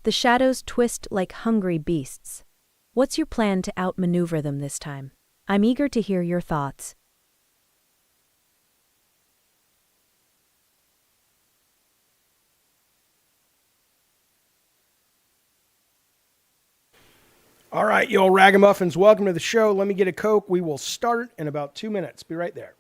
The shadows twist like hungry beasts. What's your plan to outmaneuver them this time? I'm eager to hear your thoughts. All right, you old ragamuffins, welcome to the show. Let me get a Coke. We will start in about 2 minutes. Be right there.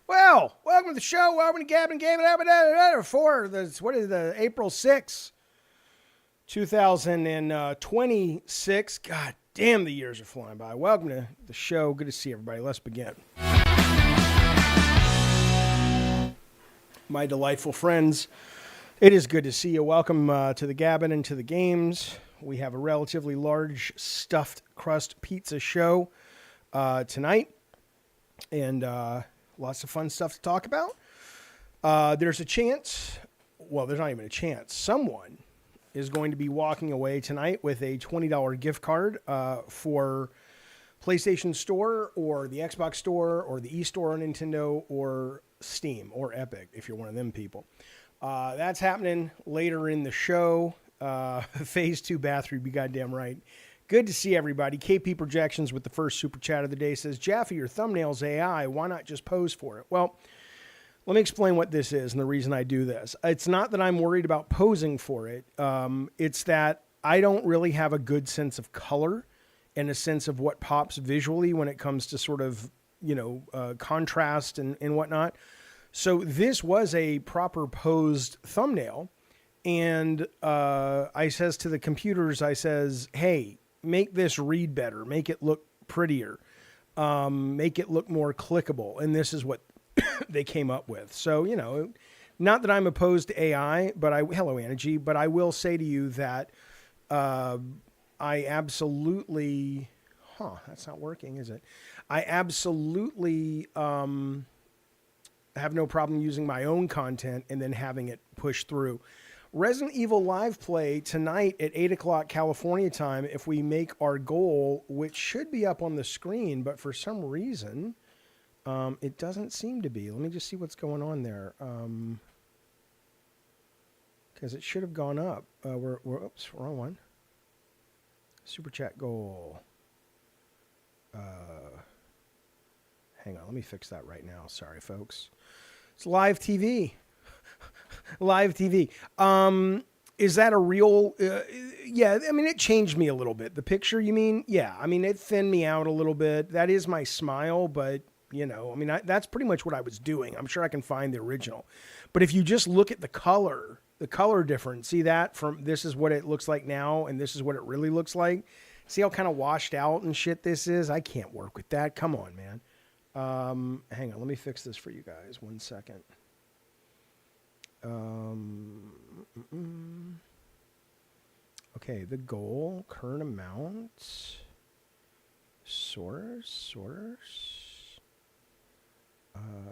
Well, welcome to the show. Welcome to Gabbin' Game for the April 6th, 2026. God damn, the years are flying by. Welcome to the show. Good to see everybody. Let's begin. My delightful friends, it is good to see you. Welcome to the Gabbin' and to the Games. We have a relatively large stuffed crust pizza show tonight. And lots of fun stuff to talk about. There's a chance, well, there's not even a chance, someone is going to be walking away tonight with a $20 gift card for PlayStation Store or the Xbox Store or the eStore on Nintendo or Steam or Epic, if you're one of them people. That's happening later in the show. Phase 2 bathroom, be goddamn right. Good to see everybody. KP Projections with the first super chat of the day says, Jaffe, your thumbnail's AI. Why not just pose for it? Well, let me explain what this is and the reason I do this. It's not that I'm worried about posing for it. It's that I don't really have a good sense of color and a sense of what pops visually when it comes to sort of, contrast and whatnot. So this was a proper posed thumbnail. And I says to the computers, I says, hey, make this read better, make it look prettier, make it look more clickable. And this is what they came up with. So, not that I'm opposed to AI, but hello, Energy, but I will say to you that I absolutely, that's not working, is it? I absolutely have no problem using my own content and then having it push through. Resident Evil Live Play tonight at 8 o'clock California time, if we make our goal, which should be up on the screen, but for some reason, It doesn't seem to be. Let me just see what's going on there. Because it should have gone up. Oops, wrong one. Super chat goal. Hang on, let me fix that right now. Sorry, folks. It's live TV. Live TV. Is that a real? Yeah, I mean, it changed me a little bit. The picture, you mean? Yeah, I mean, it thinned me out a little bit. That is my smile, but, you know, I mean, that's pretty much what I was doing. I'm sure I can find the original. But if you just look at the color difference, see that from this is what it looks like now, and this is what it really looks like. See how kind of washed out and shit this is? I can't work with that. Come on, man. Hang on, let me fix this for you guys. 1 second. Okay, the goal, current amount, source,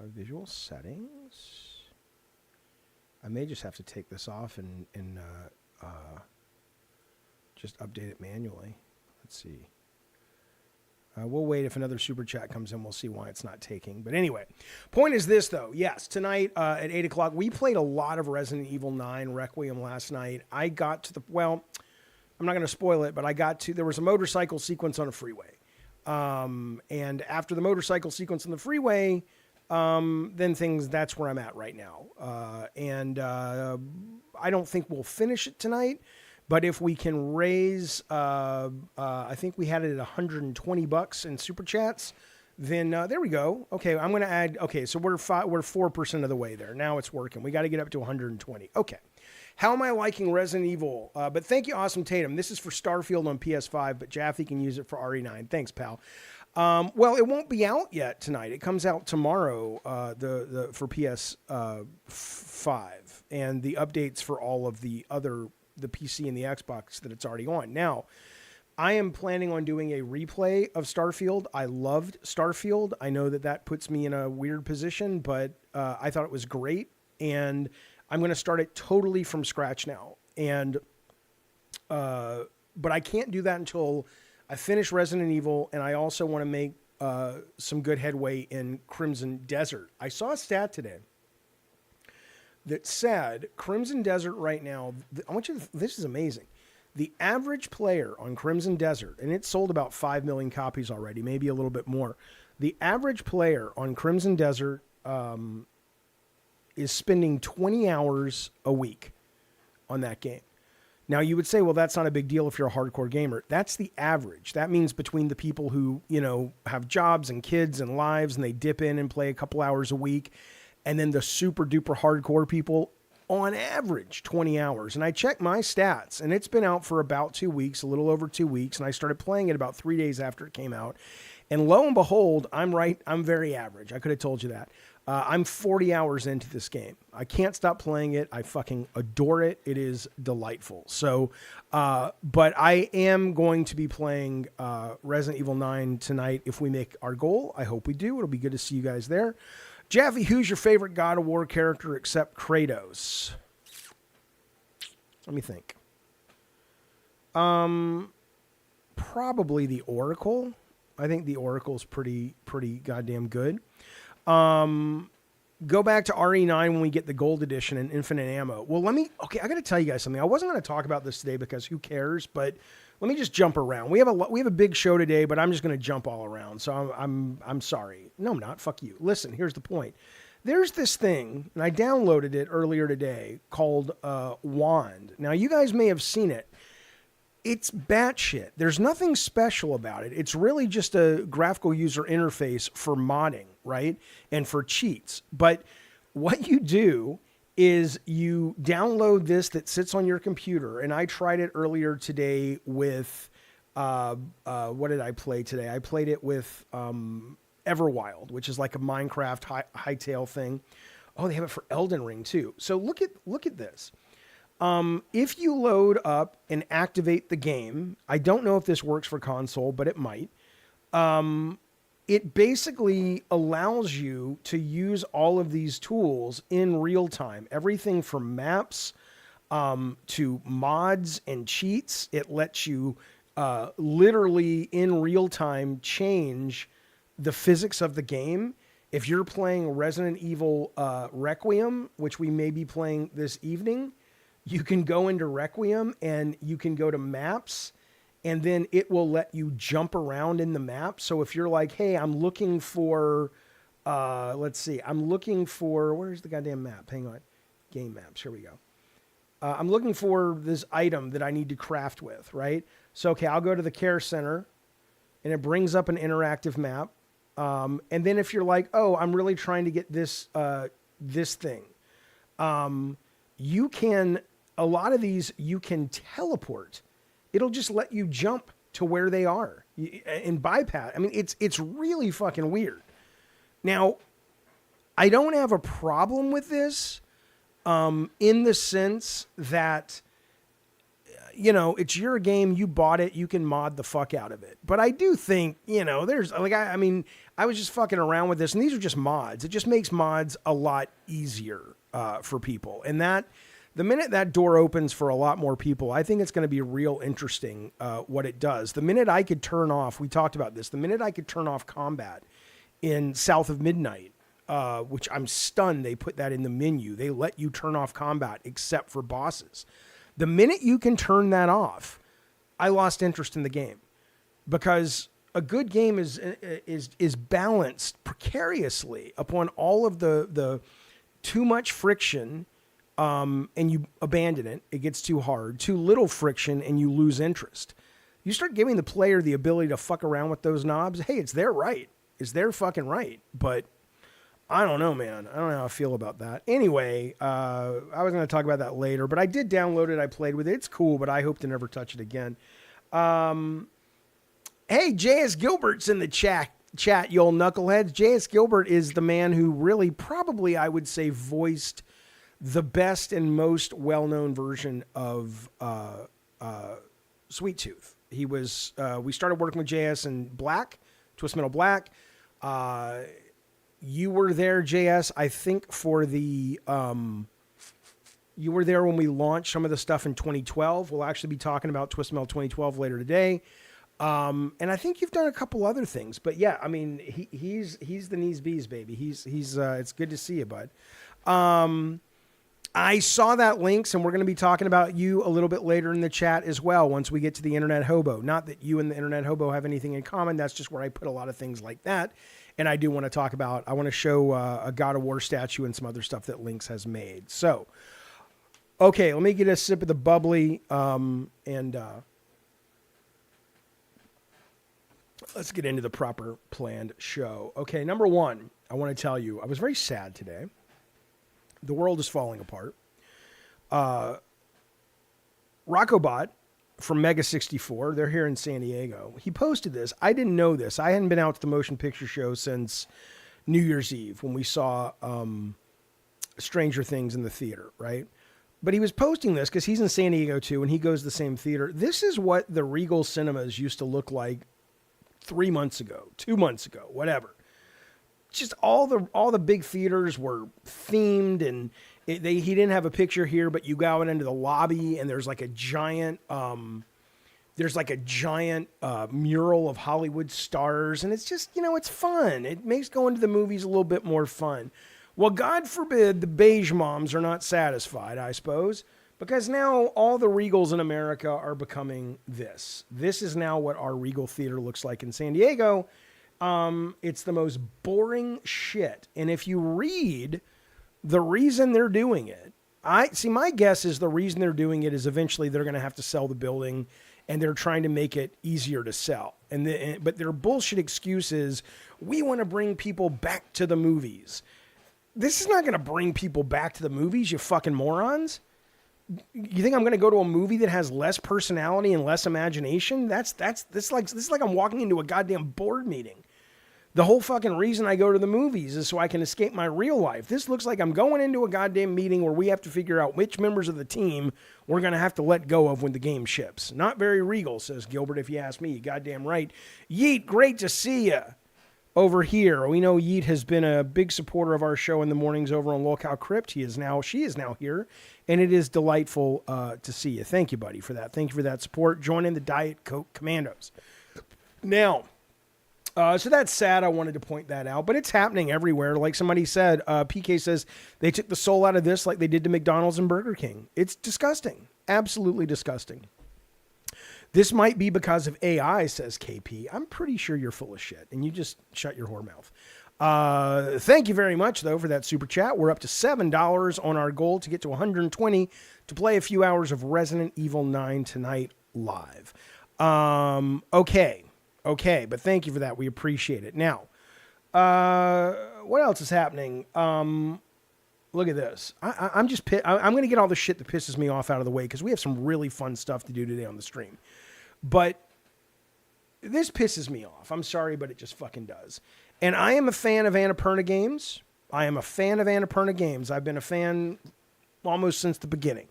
visual settings. I may just have to take this off and just update it manually. Let's see. We'll wait. If another super chat comes in, we'll see why it's not taking. But anyway, point is this, though. Yes, tonight at 8 o'clock, we played a lot of Resident Evil 9 Requiem last night. I got to well, I'm not going to spoil it, but there was a motorcycle sequence on a freeway. And after the motorcycle sequence on the freeway, then that's where I'm at right now. I don't think we'll finish it tonight. But if we can raise, I think we had it at $120 in super chats, then there we go. Okay, I'm going to add. Okay, so we're 4% of the way there. Now it's working. We got to get up to 120. Okay, how am I liking Resident Evil? But thank you, Awesome Tatum. This is for Starfield on PS5, but Jaffe can use it for RE9. Thanks, pal. Well, it won't be out yet tonight. It comes out tomorrow. For PS5 and the updates for all of the PC and the Xbox that it's already on. Now, I am planning on doing a replay of Starfield. I loved Starfield. I know that puts me in a weird position, but I thought it was great. And I'm going to start it totally from scratch now. And but I can't do that until I finish Resident Evil, and I also want to make some good headway in Crimson Desert. I saw a stat today that said Crimson Desert right now, this is amazing. The average player on Crimson Desert, and it's sold about 5 million copies already, maybe a little bit more. The average player on Crimson Desert is spending 20 hours a week on that game. Now, you would say, well, that's not a big deal if you're a hardcore gamer. That's the average. That means between the people who, have jobs and kids and lives, and they dip in and play a couple hours a week, and then the super duper hardcore people, on average, 20 hours. And I checked my stats, and it's been out for about 2 weeks, a little over 2 weeks. And I started playing it about 3 days after it came out. And lo and behold, I'm right. I'm very average. I could have told you that. I'm 40 hours into this game. I can't stop playing it. I fucking adore it. It is delightful. So, but I am going to be playing Resident Evil 9 tonight if we make our goal. I hope we do. It'll be good to see you guys there. Jaffe, who's your favorite God of War character except Kratos? Let me think. Probably the Oracle. I think the Oracle's pretty goddamn good. Go back to RE9 when we get the gold edition and infinite ammo. Well, I got to tell you guys something. I wasn't going to talk about this today because who cares, but let me just jump around. We have a big show today, but I'm just going to jump all around. So I'm sorry. No, I'm not. Fuck you. Listen, here's the point. There's this thing, and I downloaded it earlier today called Wand. Now, you guys may have seen it. It's batshit. There's nothing special about it. It's really just a graphical user interface for modding, right? And for cheats. But what you do is you download this that sits on your computer. And I tried it earlier today with, what did I play today? I played it with Everwild, which is like a Minecraft hightail thing. Oh, they have it for Elden Ring too. So look at this. If you load up and activate the game, I don't know if this works for console, but it might. It basically allows you to use all of these tools in real time. Everything from maps to mods and cheats. It lets you literally in real time change the physics of the game. If you're playing Resident Evil Requiem, which we may be playing this evening, you can go into Requiem and you can go to maps, and then it will let you jump around in the map. So if you're like, hey, I'm looking for, let's see, I'm looking for, where's the goddamn map? Hang on. Game maps. Here we go. I'm looking for this item that I need to craft with, right? So, okay, I'll go to the care center, and it brings up an interactive map. And then if you're like, oh, I'm really trying to get this, this thing, you can, a lot of these, you can teleport. It'll just let you jump to where they are and bypass. I mean, it's really fucking weird. Now, I don't have a problem with this, in the sense that, you know, it's your game, you bought it, you can mod the fuck out of it. But I do think, you know, there's like, I mean, I was just fucking around with this, and these are just mods. It just makes mods a lot easier for people. And that, the minute that door opens for a lot more people, I think it's going to be real interesting what it does. The minute I could turn off, we talked about this, the minute I could turn off combat in South of Midnight, which I'm stunned they put that in the menu. They let you turn off combat except for bosses. The minute you can turn that off, I lost interest in the game, because a good game is balanced precariously upon all of the too much friction, and you abandon it. It gets too hard. Too little friction, and you lose interest. You start giving the player the ability to fuck around with those knobs. Hey, it's their right. It's their fucking right. But I don't know, man. I don't know how I feel about that. Anyway, I was going to talk about that later, but I did download it. I played with it. It's cool, but I hope to never touch it again. Hey, J.S. Gilbert's in the chat, you old knuckleheads. J.S. Gilbert is the man who really probably, I would say, voiced the best and most well-known version of Sweet Tooth. He was, we started working with J.S. in Black, Twist Metal Black. You were there, JS, I think for the, you were there when we launched some of the stuff in 2012. We'll actually be talking about Twist Metal 2012 later today. And I think you've done a couple other things, but yeah, I mean, he's the knees bees, baby. He's it's good to see you, bud. I saw that links, and we're going to be talking about you a little bit later in the chat as well, once we get to the Internet Hobo. Not that you and the Internet Hobo have anything in common. That's just where I put a lot of things like that. And I do want to talk about, I want to show a God of War statue and some other stuff that Lynx has made. So, okay, let me get a sip of the bubbly, and let's get into the proper planned show. Okay, number one, I want to tell you, I was very sad today. The world is falling apart. Rockobot from Mega 64, they're here in San Diego. He posted this. I didn't know this. I hadn't been out to the motion picture show since New Year's Eve when we saw Stranger Things in the theater, right? But he was posting this because he's in San Diego too, and he goes to the same theater. This is what the Regal Cinemas used to look like 3 months ago, 2 months ago, whatever. Just all the big theaters were themed, and he didn't have a picture here, but you go out into the lobby and there's like a giant mural of Hollywood stars, and it's just, you know, it's fun. It makes going to the movies a little bit more fun. Well, God forbid the beige moms are not satisfied, I suppose, because now all the Regals in America are becoming this. This is now what our Regal Theater looks like in San Diego. It's the most boring shit. And if you read the reason they're doing it, my guess is the reason they're doing it is eventually they're going to have to sell the building, and they're trying to make it easier to sell. But their bullshit excuse is, we want to bring people back to the movies. This is not going to bring people back to the movies, you fucking morons. You think I'm going to go to a movie that has less personality and less imagination? This is like I'm walking into a goddamn board meeting. The whole fucking reason I go to the movies is so I can escape my real life. This looks like I'm going into a goddamn meeting where we have to figure out which members of the team we're going to have to let go of when the game ships. Not very Regal, says Gilbert, if you ask me. You goddamn right. Yeet, great to see you over here. We know Yeet has been a big supporter of our show in the mornings over on Lolcow Crypt. She is now here, and it is delightful to see you. Thank you, buddy, for that. Thank you for that support. Join in the Diet Coke Commandos. Now, So that's sad. I wanted to point that out, but it's happening everywhere. Like somebody said, PK says they took the soul out of this like they did to McDonald's and Burger King. It's disgusting. Absolutely disgusting. This might be because of AI, says KP. I'm pretty sure you're full of shit, and you just shut your whore mouth. Thank you very much, though, for that super chat. We're up to $7 on our goal to get to 120 to play a few hours of Resident Evil 9 tonight live. Okay, but thank you for that. We appreciate it. Now, what else is happening? Look at this. I'm going to get all the shit that pisses me off out of the way because we have some really fun stuff to do today on the stream. But this pisses me off. I'm sorry, but it just fucking does. And I am a fan of Annapurna Games. I've been a fan almost since the beginning.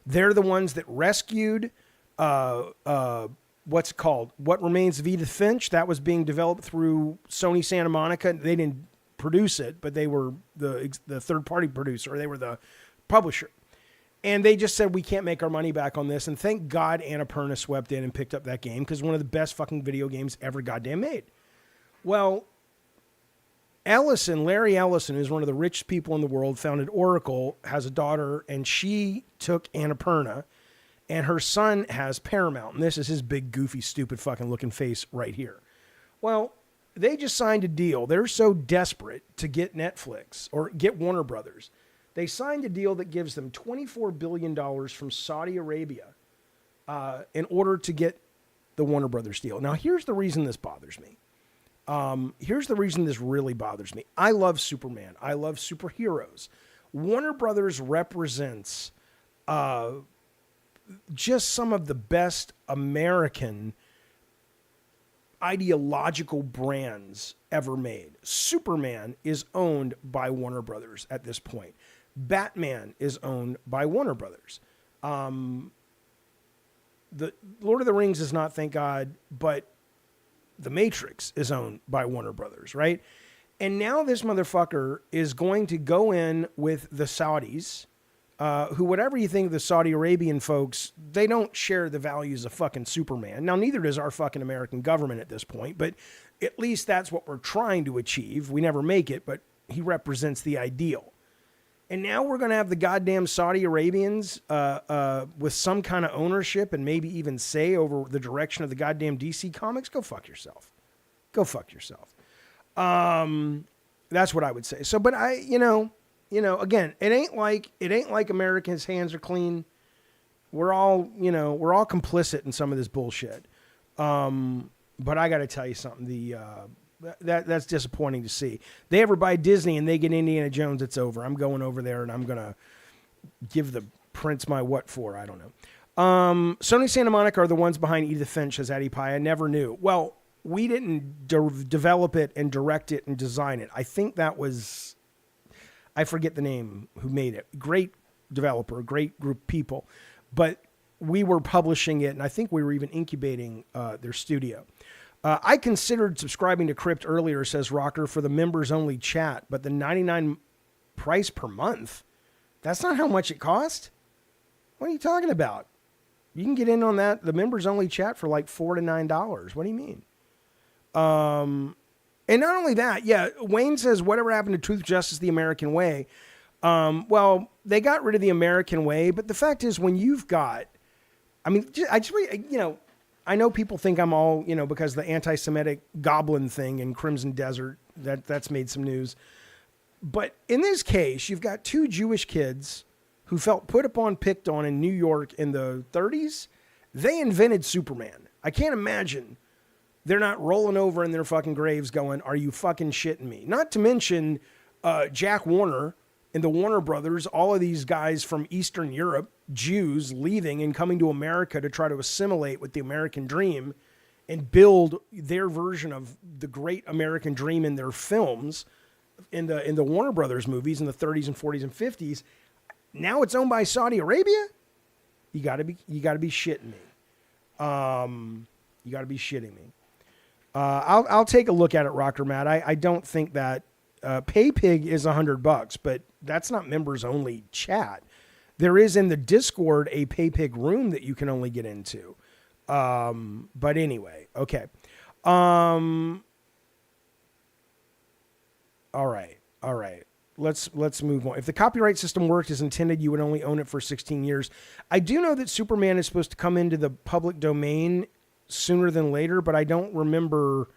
They're the ones that rescued, what's it called? What Remains of Edith Finch. That was being developed through Sony Santa Monica. They didn't produce it, but they were the third-party producer. They were the publisher. And they just said, we can't make our money back on this. And thank God Annapurna swept in and picked up that game because one of the best fucking video games ever goddamn made. Well, Larry Ellison, who's one of the richest people in the world, founded Oracle, has a daughter, and she took Annapurna, and her son has Paramount. And this is his big, goofy, stupid fucking looking face right here. Well, they just signed a deal. They're so desperate to get Netflix or get Warner Brothers. They signed a deal that gives them $24 billion from Saudi Arabia in order to get the Warner Brothers deal. Now, here's the reason this bothers me. Here's the reason this really bothers me. I love Superman. I love superheroes. Warner Brothers represents just some of the best American ideological brands ever made. Superman is owned by Warner Brothers at this point. Batman is owned by Warner Brothers. The Lord of the Rings is not, thank God, but The Matrix is owned by Warner Brothers, right? And now this motherfucker is going to go in with the Saudis, who, whatever you think of the Saudi Arabian folks, they don't share the values of fucking Superman. Now, neither does our fucking American government at this point, but at least that's what we're trying to achieve. We never make it, but he represents the ideal. And now we're going to have the goddamn Saudi Arabians with some kind of ownership and maybe even say over the direction of the goddamn DC Comics. Go fuck yourself. Go fuck yourself. That's what I would say. So, but again, it ain't like Americans' hands are clean. We're all complicit in some of this bullshit. But I got to tell you something. That's disappointing to see. They ever buy Disney and they get Indiana Jones, it's over. I'm going over there and I'm going to give the prince my what for. I don't know. Sony Santa Monica are the ones behind Edith Finch, says Addie Pie. I never knew. Well, we didn't develop it and direct it and design it. I think that was, I forget the name who made it. Great developer, great group of people. But we were publishing it, and I think we were even incubating their studio. I considered subscribing to Crypt earlier, says Rocker, for the members-only chat, but the $99 price per month, that's not how much it cost? What are you talking about? You can get in on that, the members-only chat, for like $4 to $9. What do you mean? And not only that, yeah, Wayne says, whatever happened to Truth, Justice, the American Way? Well, they got rid of the American Way, but the fact is when you've got, I know people think I'm all, because the anti-Semitic goblin thing in Crimson Desert, that's made some news. But in this case, you've got two Jewish kids who felt put upon, picked on in New York in the 30s. They invented Superman. I can't imagine they're not rolling over in their fucking graves going, are you fucking shitting me? Not to mention Jack Warner and the Warner Brothers, all of these guys from Eastern Europe, Jews leaving and coming to America to try to assimilate with the American dream and build their version of the great American dream in their films, in the Warner Brothers movies in the 30s and 40s and 50s. Now it's owned by Saudi Arabia? You got to be shitting me. You got to be shitting me. I'll take a look at it, Rocker Matt. I don't think that PayPig is $100, but that's not members only chat. There is in the Discord a PayPig room that you can only get into. But anyway, okay. All right. Let's move on. If the copyright system worked as intended, you would only own it for 16 years. I do know that Superman is supposed to come into the public domain sooner than later, but I don't know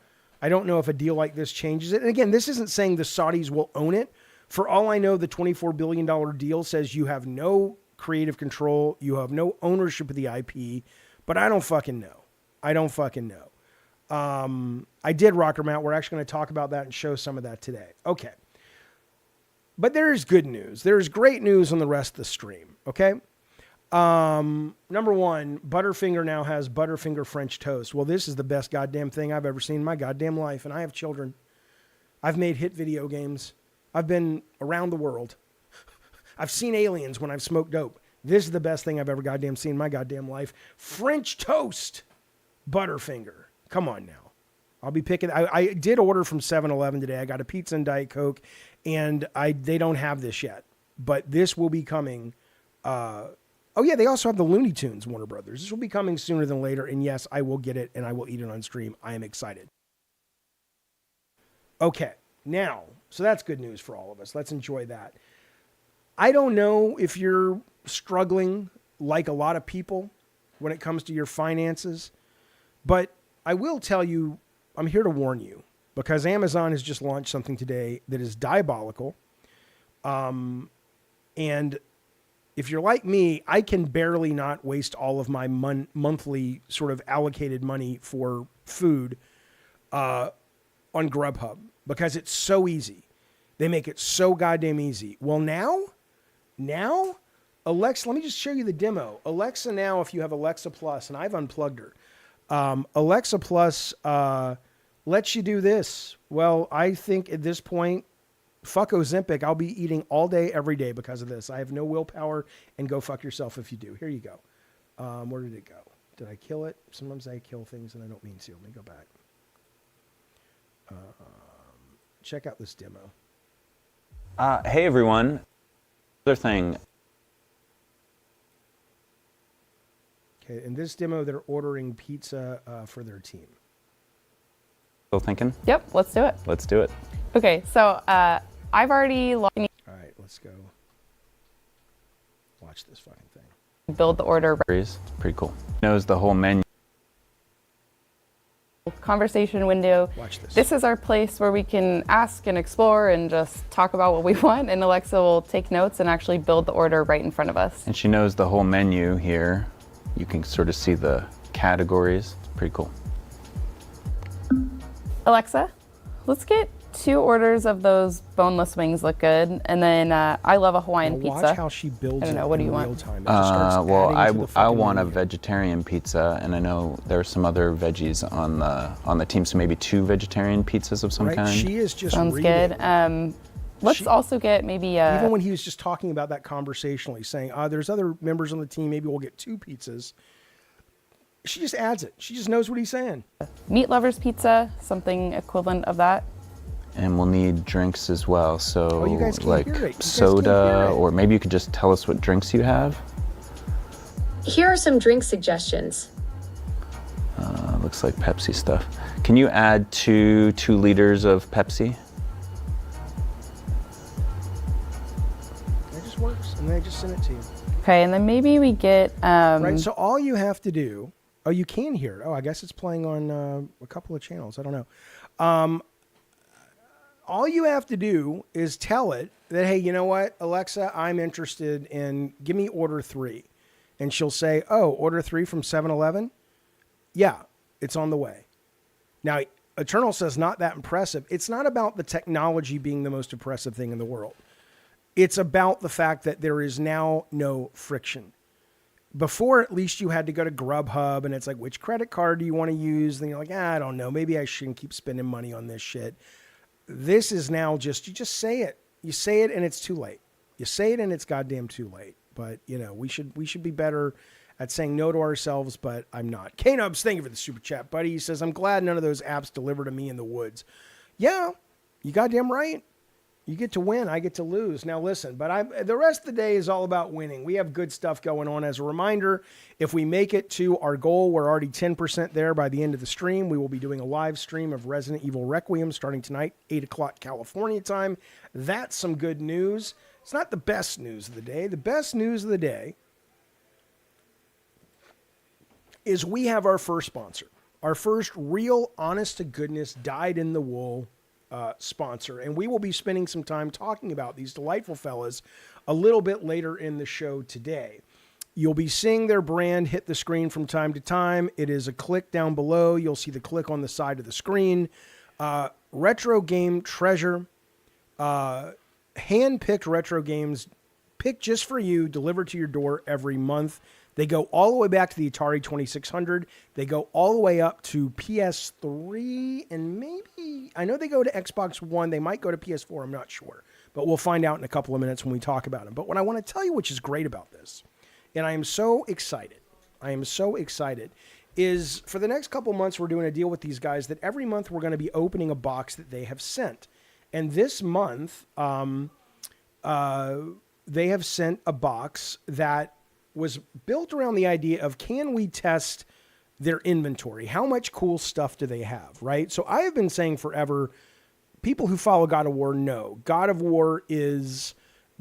if a deal like this changes it. And again, this isn't saying the Saudis will own it. For all I know, the $24 billion deal says you have no creative control, you have no ownership of the IP, but I don't fucking know. I did rock them out. We're actually going to talk about that and show some of that today. Okay. But there's good news. There's great news on the rest of the stream. Okay. Number one, Butterfinger now has Butterfinger French toast. Well, this is the best goddamn thing I've ever seen in my goddamn life. And I have children. I've made hit video games. I've been around the world. I've seen aliens when I've smoked dope. This is the best thing I've ever goddamn seen in my goddamn life. French toast Butterfinger. Come on now. I'll be picking. I did order from 7-Eleven today. I got a pizza and Diet Coke, and they don't have this yet. But this will be coming. Oh, yeah, they also have the Looney Tunes, Warner Brothers. This will be coming sooner than later. And yes, I will get it, and I will eat it on stream. I am excited. Okay, now, so that's good news for all of us. Let's enjoy that. I don't know if you're struggling like a lot of people when it comes to your finances, but I will tell you, I'm here to warn you, because Amazon has just launched something today that is diabolical. And if you're like me, I can barely not waste all of my monthly sort of allocated money for food on Grubhub because it's so easy. They make it so goddamn easy. Well, now, Alexa, let me just show you the demo. Alexa now, if you have Alexa Plus, and I've unplugged her, Alexa Plus lets you do this. Well, I think at this point, fuck Ozempic. I'll be eating all day, every day because of this. I have no willpower, and go fuck yourself if you do. Here you go. Where did it go? Did I kill it? Sometimes I kill things and I don't mean to. Let me go back. Check out this demo. Hey, everyone. Other thing. Okay, in this demo, they're ordering pizza for their team. Still thinking? Yep, let's do it. Let's do it. Okay, so I've already All right, let's go. Watch this fucking thing. build the order. It's pretty cool. Knows the whole menu. Conversation window. Watch this. This is our place where we can ask and explore and just talk about what we want, and Alexa will take notes and actually build the order right in front of us. And she knows the whole menu here. You can sort of see the categories. It's pretty cool. Alexa, let's get 2 orders of those boneless wings. Look good. And then I love a Hawaiian Now pizza. Watch how she builds I don't know, it what do in you real want? time. It just starts Well, adding to the I fucking want a menu. vegetarian pizza, and I know there are some other veggies on the team, so maybe 2 vegetarian pizzas of some Right? kind. She is just Sounds reading. good. Let's also get maybe Even when he was just talking about that conversationally, saying, there's other members on the team, maybe we'll get 2 pizzas. She just adds it. She just knows what he's saying. meat lovers pizza, something equivalent of that. And we'll need drinks as well, so you guys can't like hear it. You guys can't soda, hear it. or maybe you could just tell us what drinks you have. Here are some drink suggestions. Looks like Pepsi stuff. Can you add 2 liters of Pepsi? It just works, and they just send it to you. Okay, and then maybe we get Right, so all you have to do, you can hear it. I guess it's playing on a couple of channels. I don't know. All you have to do is tell it that, hey, you know what, Alexa, I'm interested in, give me order 3. And she'll say, order 3 from 7-Eleven? Yeah, it's on the way. Now, Eternal says not that impressive. It's not about the technology being the most impressive thing in the world. It's about the fact that there is now no friction. Before, at least you had to go to Grubhub, and it's like, which credit card do you want to use? And you're like, I don't know. Maybe I shouldn't keep spending money on this shit. This is now just, you just say it. You say it, and it's too late. You say it, and it's goddamn too late. But, we should be better at saying no to ourselves, but I'm not. K-Nubs, thank you for the super chat, buddy. He says, I'm glad none of those apps deliver to me in the woods. Yeah, you goddamn right. You get to win, I get to lose. Now listen, but the rest of the day is all about winning. We have good stuff going on. As a reminder, if we make it to our goal, we're already 10% there by the end of the stream. We will be doing a live stream of Resident Evil Requiem starting tonight, 8 o'clock California time. That's some good news. It's not the best news of the day. The best news of the day is we have our first sponsor. Our first real, honest-to-goodness, dyed-in-the-wool sponsor, and we will be spending some time talking about these delightful fellas a little bit later in the show today. You'll be seeing their brand hit the screen from time to time. It is a click down below. You'll see the click on the side of the screen. Retro Game Treasure, hand-picked retro games picked just for you, delivered to your door every month. They go all the way back to the Atari 2600. They go all the way up to PS3, and maybe, I know they go to Xbox One. They might go to PS4. I'm not sure. But we'll find out in a couple of minutes when we talk about them. But what I want to tell you, which is great about this, and I am so excited, is for the next couple months, we're doing a deal with these guys that every month we're going to be opening a box that they have sent. And this month, they have sent a box that was built around the idea of, can we test their inventory? How much cool stuff do they have, right? So I have been saying forever, people who follow God of War know God of War is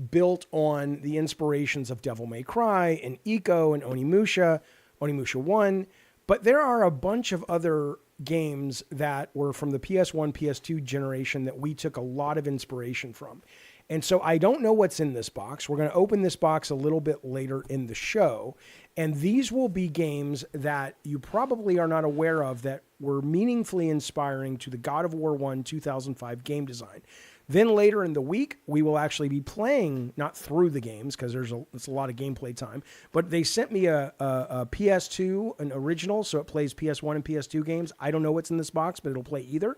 built on the inspirations of Devil May Cry and Ico and Onimusha 1, but there are a bunch of other games that were from the PS1, PS2 generation that we took a lot of inspiration from. And so I don't know what's in this box. We're going to open this box a little bit later in the show. And these will be games that you probably are not aware of that were meaningfully inspiring to the God of War 1 2005 game design. Then later in the week, we will actually be playing, not through the games, because it's a lot of gameplay time, but they sent me a PS2, an original, so it plays PS1 and PS2 games. I don't know what's in this box, but it'll play either.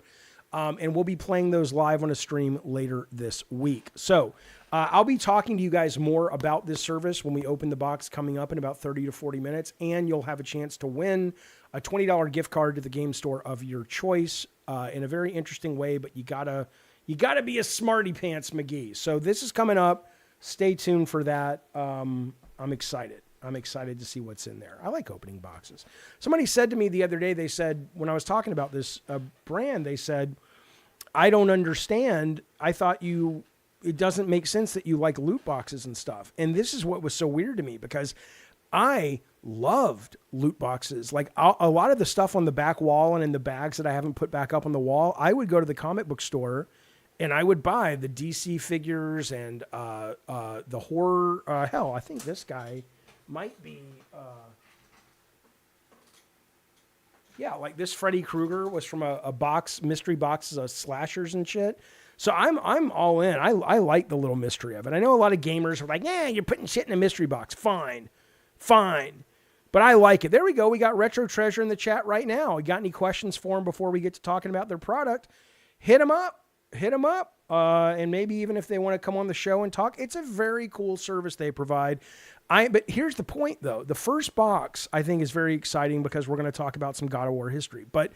And we'll be playing those live on a stream later this week. So I'll be talking to you guys more about this service when we open the box coming up in about 30 to 40 minutes. And you'll have a chance to win a $20 gift card to the game store of your choice in a very interesting way. But you gotta be a smarty pants, McGee. So this is coming up. Stay tuned for that. I'm excited. I'm excited to see what's in there. I like opening boxes. Somebody said to me the other day, they said, when I was talking about this brand, they said, I don't understand. I thought it doesn't make sense that you like loot boxes and stuff. And this is what was so weird to me, because I loved loot boxes. Like a lot of the stuff on the back wall and in the bags that I haven't put back up on the wall, I would go to the comic book store and I would buy the DC figures and the horror. Hell, I think this guy might be, like this Freddy Krueger was from a box, mystery boxes of slashers and shit. So I'm all in. I like the little mystery of it. I know a lot of gamers are like, yeah, you're putting shit in a mystery box. Fine. But I like it. There we go. We got Retro Treasure in the chat right now. You got any questions for them before we get to talking about their product? Hit them up. And maybe even if they want to come on the show and talk, it's a very cool service they provide. But here's the point, though. The first box, I think, is very exciting because we're going to talk about some God of War history. But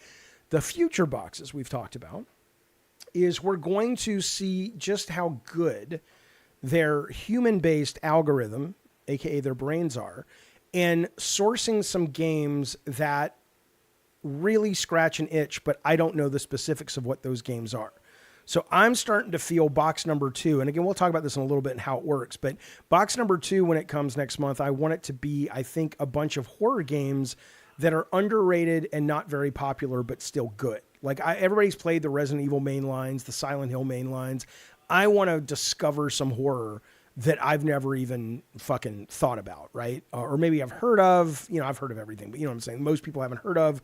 the future boxes we've talked about is we're going to see just how good their human-based algorithm, aka their brains, are, in sourcing some games that really scratch an itch, but I don't know the specifics of what those games are. So I'm starting to feel box number 2, and again, we'll talk about this in a little bit and how it works, but box number 2, when it comes next month, I want it to be, I think, a bunch of horror games that are underrated and not very popular, but still good. Like everybody's played the Resident Evil main lines, the Silent Hill main lines. I want to discover some horror that I've never even fucking thought about, right? Or maybe I've heard of, I've heard of everything, but you know what I'm saying? Most people haven't heard of,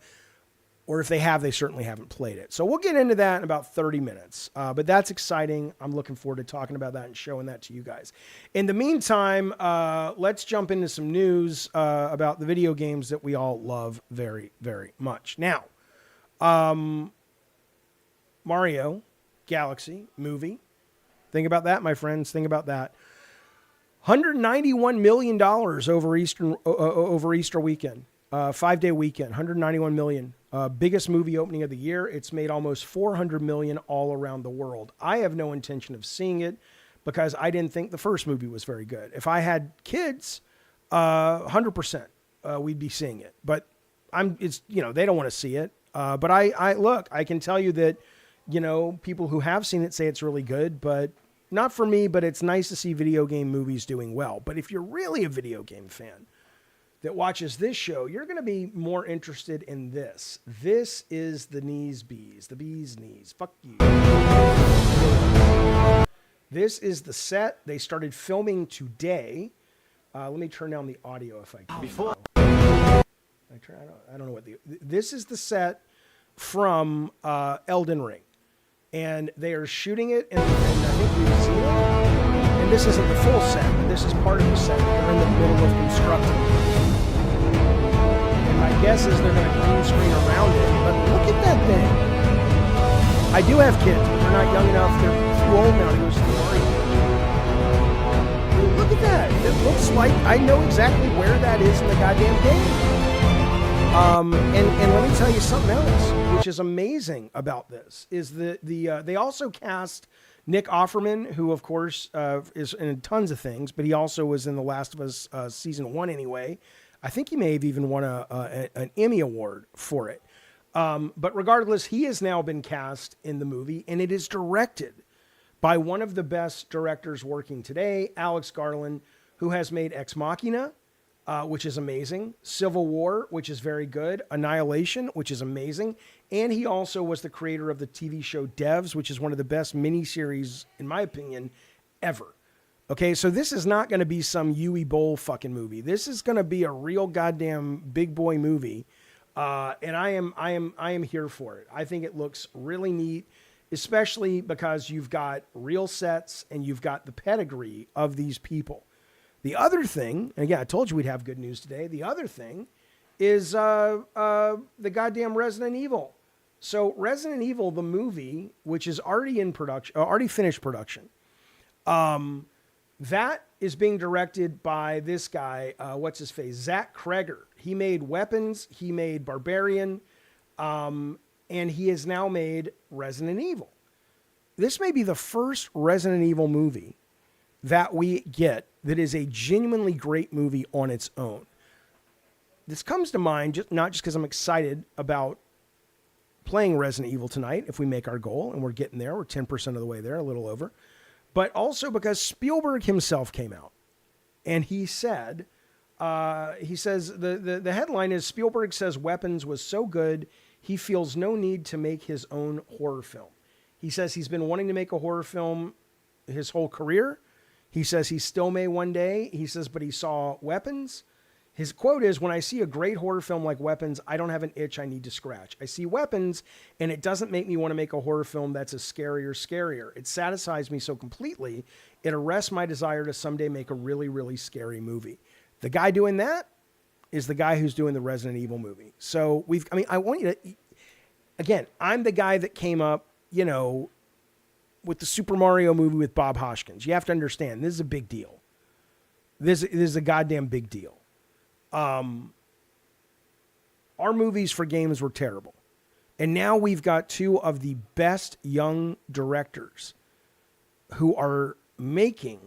or if they have, they certainly haven't played it. So we'll get into that in about 30 minutes. But that's exciting. I'm looking forward to talking about that and showing that to you guys. In the meantime, let's jump into some news about the video games that we all love very, very much. Now, Mario Galaxy movie. Think about that, my friends. Think about that. $191 million over Easter weekend. 5-day weekend, 191 million. Biggest movie opening of the year. It's made almost 400 million all around the world. I have no intention of seeing it because I didn't think the first movie was very good. If I had kids, 100%, we'd be seeing it. But they don't want to see it. But I can tell you that, people who have seen it say it's really good, but not for me, but it's nice to see video game movies doing well. But if you're really a video game fan that watches this show, you're going to be more interested in this. This is the bee's knees. Fuck you. This is the set. They started filming today. Let me turn down the audio if I can. I don't know what this is the set from Elden Ring. And they are shooting it in I think New Zealand. And this isn't the full set, but this is part of the set. They're in the middle of constructing. And my guess is they're going to green screen around it. But look at that thing. I do have kids, but they're not young enough. They're too old now to go see Mario. Look at that. It looks like I know exactly where that is in the goddamn game. And let me tell you something else, which is amazing about this, is they also cast Nick Offerman, who of course is in tons of things, but he also was in The Last of Us season 1 anyway. I think he may have even won an Emmy Award for it. But regardless, he has now been cast in the movie, and it is directed by one of the best directors working today, Alex Garland, who has made Ex Machina, which is amazing, Civil War, which is very good, Annihilation, which is amazing, and he also was the creator of the TV show Devs, which is one of the best miniseries, in my opinion, ever. Okay, so this is not going to be some Yui Bowl fucking movie. This is going to be a real goddamn big boy movie, and I am here for it. I think it looks really neat, especially because you've got real sets and you've got the pedigree of these people. The other thing, and again, I told you we'd have good news today. The other thing is the goddamn Resident Evil. So Resident Evil, the movie, which is already in production, already finished production, that is being directed by this guy, what's his face, Zach Kreger. He made Weapons, he made Barbarian, and he has now made Resident Evil. This may be the first Resident Evil movie that we get that is a genuinely great movie on its own. This comes to mind not just because I'm excited about playing Resident Evil tonight, if we make our goal, and we're getting there, we're 10% of the way there, a little over, but also because Spielberg himself came out and he said, the headline is Spielberg says Weapons was so good, he feels no need to make his own horror film. He says he's been wanting to make a horror film his whole career. He says he still may one day. He says, but he saw Weapons. His quote is, when I see a great horror film like Weapons, I don't have an itch I need to scratch. I see Weapons, and it doesn't make me want to make a horror film that's as scarier. It satisfies me so completely, it arrests my desire to someday make a really, really scary movie. The guy doing that is the guy who's doing the Resident Evil movie. So I want you to, again, I'm the guy that came up, with the Super Mario movie with Bob Hoskins. You have to understand, this is a big deal. This is a goddamn big deal. Our movies for games were terrible. And now we've got two of the best young directors who are making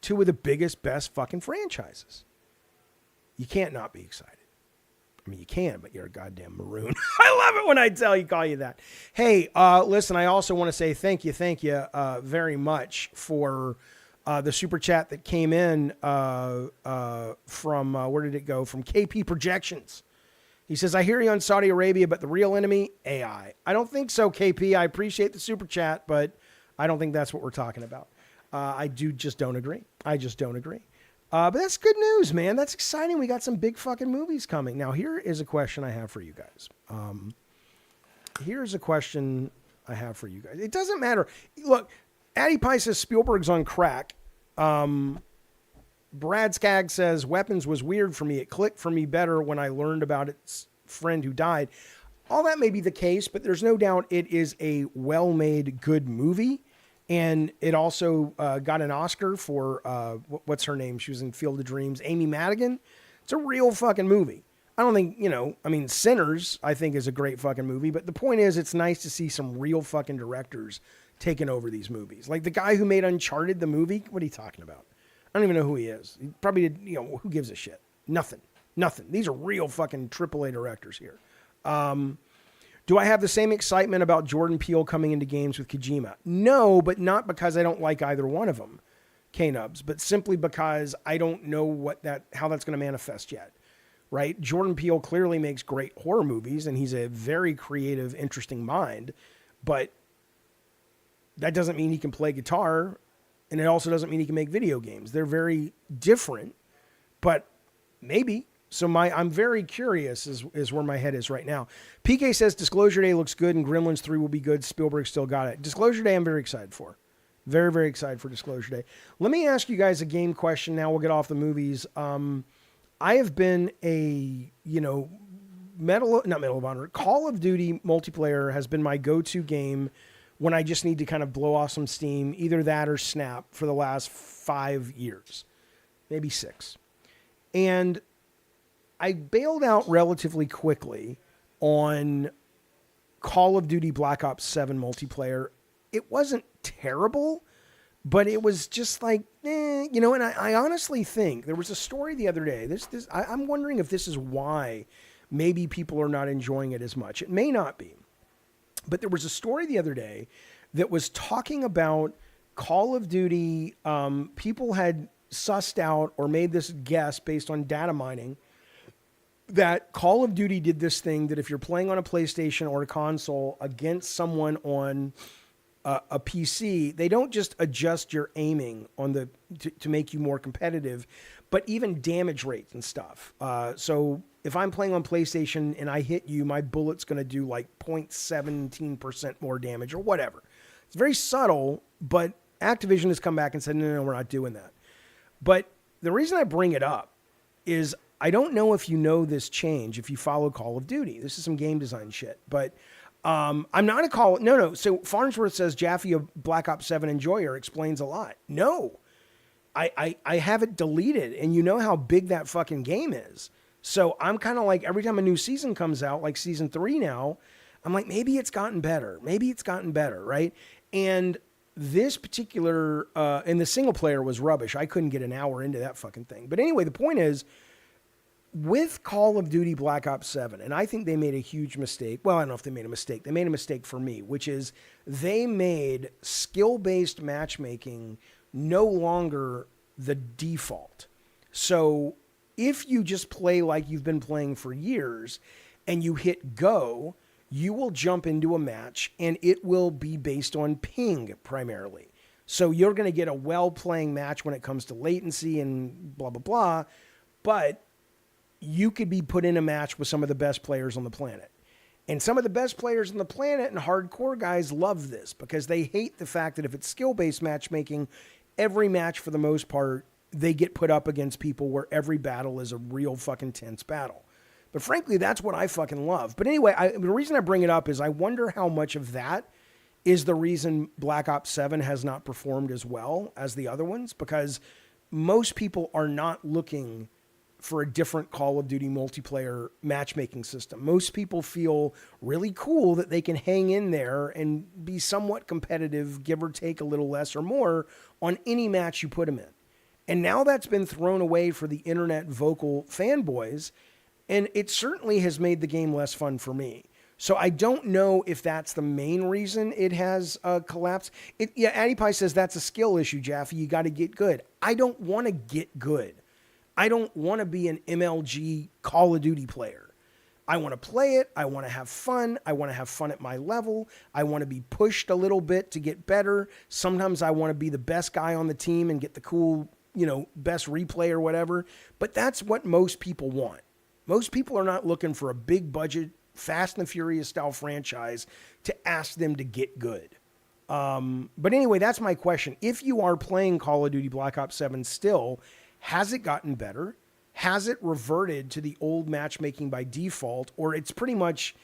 two of the biggest, best fucking franchises. You can't not be excited. I mean, you can, but you're a goddamn maroon. I love it when I call you that. Hey, listen, I also want to say thank you very much for the super chat that came in from, where did it go? From KP Projections. He says, I hear you on Saudi Arabia, but the real enemy, AI. I don't think so, KP. I appreciate the super chat, but I don't think that's what we're talking about. I just don't agree. But that's good news, man. That's exciting. We got some big fucking movies coming. Now, here is a question I have for you guys. It doesn't matter. Look, Addy Pie says Spielberg's on crack. Brad Skaggs says Weapons was weird for me. It clicked for me better when I learned about its friend who died. All that may be the case, but there's no doubt it is a well-made, good movie. And it also got an Oscar for, what's her name? She was in Field of Dreams. Amy Madigan. It's a real fucking movie. I don't think, Sinners, I think, is a great fucking movie, but the point is, it's nice to see some real fucking directors taking over these movies. Like the guy who made Uncharted, the movie, what are you talking about? I don't even know who he is. He probably did, who gives a shit? Nothing. These are real fucking AAA directors here. Do I have the same excitement about Jordan Peele coming into games with Kojima? No, but not because I don't like either one of them, K-Nubs, but simply because I don't know how that's going to manifest yet. Right? Jordan Peele clearly makes great horror movies, and he's a very creative, interesting mind, but that doesn't mean he can play guitar, and it also doesn't mean he can make video games. They're very different, but maybe. So I'm very curious is where my head is right now. PK says Disclosure Day looks good, and Gremlins 3 will be good. Spielberg still got it. Disclosure Day I'm very excited for. Very, very excited for Disclosure Day. Let me ask you guys a game question now. We'll get off the movies. I have been Medal of Honor, Call of Duty multiplayer has been my go-to game when I just need to kind of blow off some steam, either that or Snap, for the last 5 years, maybe 6. And I bailed out relatively quickly on Call of Duty Black Ops 7 multiplayer. It wasn't terrible, but it was just like, and I honestly think there was a story the other day. I'm wondering if this is why maybe people are not enjoying it as much. It may not be, but there was a story the other day that was talking about Call of Duty. People had sussed out or made this guess based on data mining that Call of Duty did this thing that if you're playing on a PlayStation or a console against someone on a PC, they don't just adjust your aiming on to make you more competitive, but even damage rates and stuff. So if I'm playing on PlayStation and I hit you, my bullet's going to do like 0.17% more damage or whatever. It's very subtle, but Activision has come back and said, no, we're not doing that. But the reason I bring it up is I don't know if you know this change, if you follow Call of Duty. This is some game design shit, but I'm not a Call. No. So Farnsworth says Jaffe, a Black Ops 7 enjoyer, explains a lot. No, I have it deleted, and you know how big that fucking game is. So I'm kind of like, every time a new season comes out, like season 3 now, I'm like, maybe it's gotten better. Right? And this particular, and the single player was rubbish. I couldn't get an hour into that fucking thing. But anyway, the point is, with Call of Duty Black Ops 7, and I think they made a huge mistake. Well, I don't know if they made a mistake. They made a mistake for me, which is they made skill-based matchmaking no longer the default. So if you just play like you've been playing for years and you hit go, you will jump into a match and it will be based on ping primarily. So you're going to get a well-playing match when it comes to latency and blah, blah, blah. But you could be put in a match with some of the best players on the planet. And some of the best players on the planet and hardcore guys love this because they hate the fact that if it's skill-based matchmaking, every match for the most part, they get put up against people where every battle is a real fucking tense battle. But frankly, that's what I fucking love. But anyway, the reason I bring it up is I wonder how much of that is the reason Black Ops 7 has not performed as well as the other ones, because most people are not looking for a different Call of Duty multiplayer matchmaking system. Most people feel really cool that they can hang in there and be somewhat competitive, give or take a little less or more on any match you put them in. And now that's been thrown away for the internet vocal fanboys, and it certainly has made the game less fun for me. So I don't know if that's the main reason it has collapsed. Addy Pie says that's a skill issue, Jaffe. You got to get good. I don't want to get good. I don't want to be an MLG Call of Duty player. I want to play it. I want to have fun. I want to have fun at my level. I want to be pushed a little bit to get better. Sometimes I want to be the best guy on the team and get the cool, best replay or whatever. But that's what most people want. Most people are not looking for a big budget, Fast and the Furious style franchise to ask them to get good. But anyway, that's my question. If you are playing Call of Duty Black Ops 7 still, has it gotten better? Has it reverted to the old matchmaking by default? Or it's pretty much,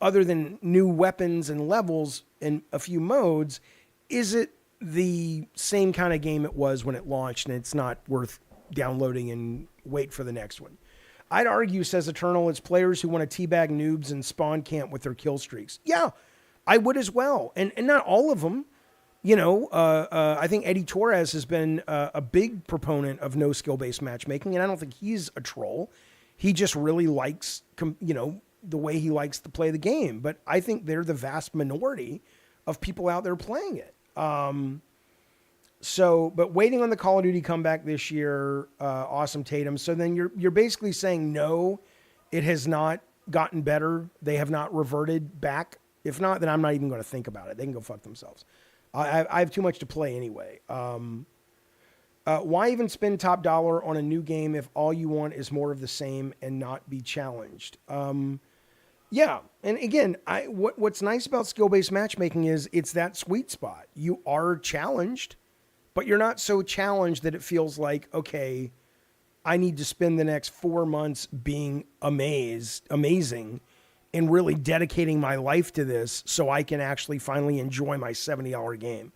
other than new weapons and levels and a few modes, is it the same kind of game it was when it launched and it's not worth downloading and wait for the next one? I'd argue, says Eternal, it's players who want to teabag noobs and spawn camp with their kill streaks. Yeah, I would as well. And not all of them. You know, I think Eddie Torres has been a big proponent of no skill-based matchmaking, and I don't think he's a troll. He just really likes, you know, the way he likes to play the game. But I think they're the vast minority of people out there playing it. But waiting on the Call of Duty comeback this year, awesome Tatum. So then you're basically saying no, it has not gotten better. They have not reverted back. If not, then I'm not even going to think about it. They can go fuck themselves. I have too much to play anyway. Why even spend top dollar on a new game if all you want is more of the same and not be challenged? Yeah, and again, what's nice about skill-based matchmaking is it's that sweet spot. You are challenged, but you're not so challenged that it feels like, okay, I need to spend the next 4 months being amazing, and really dedicating my life to this so I can actually finally enjoy my $70 game,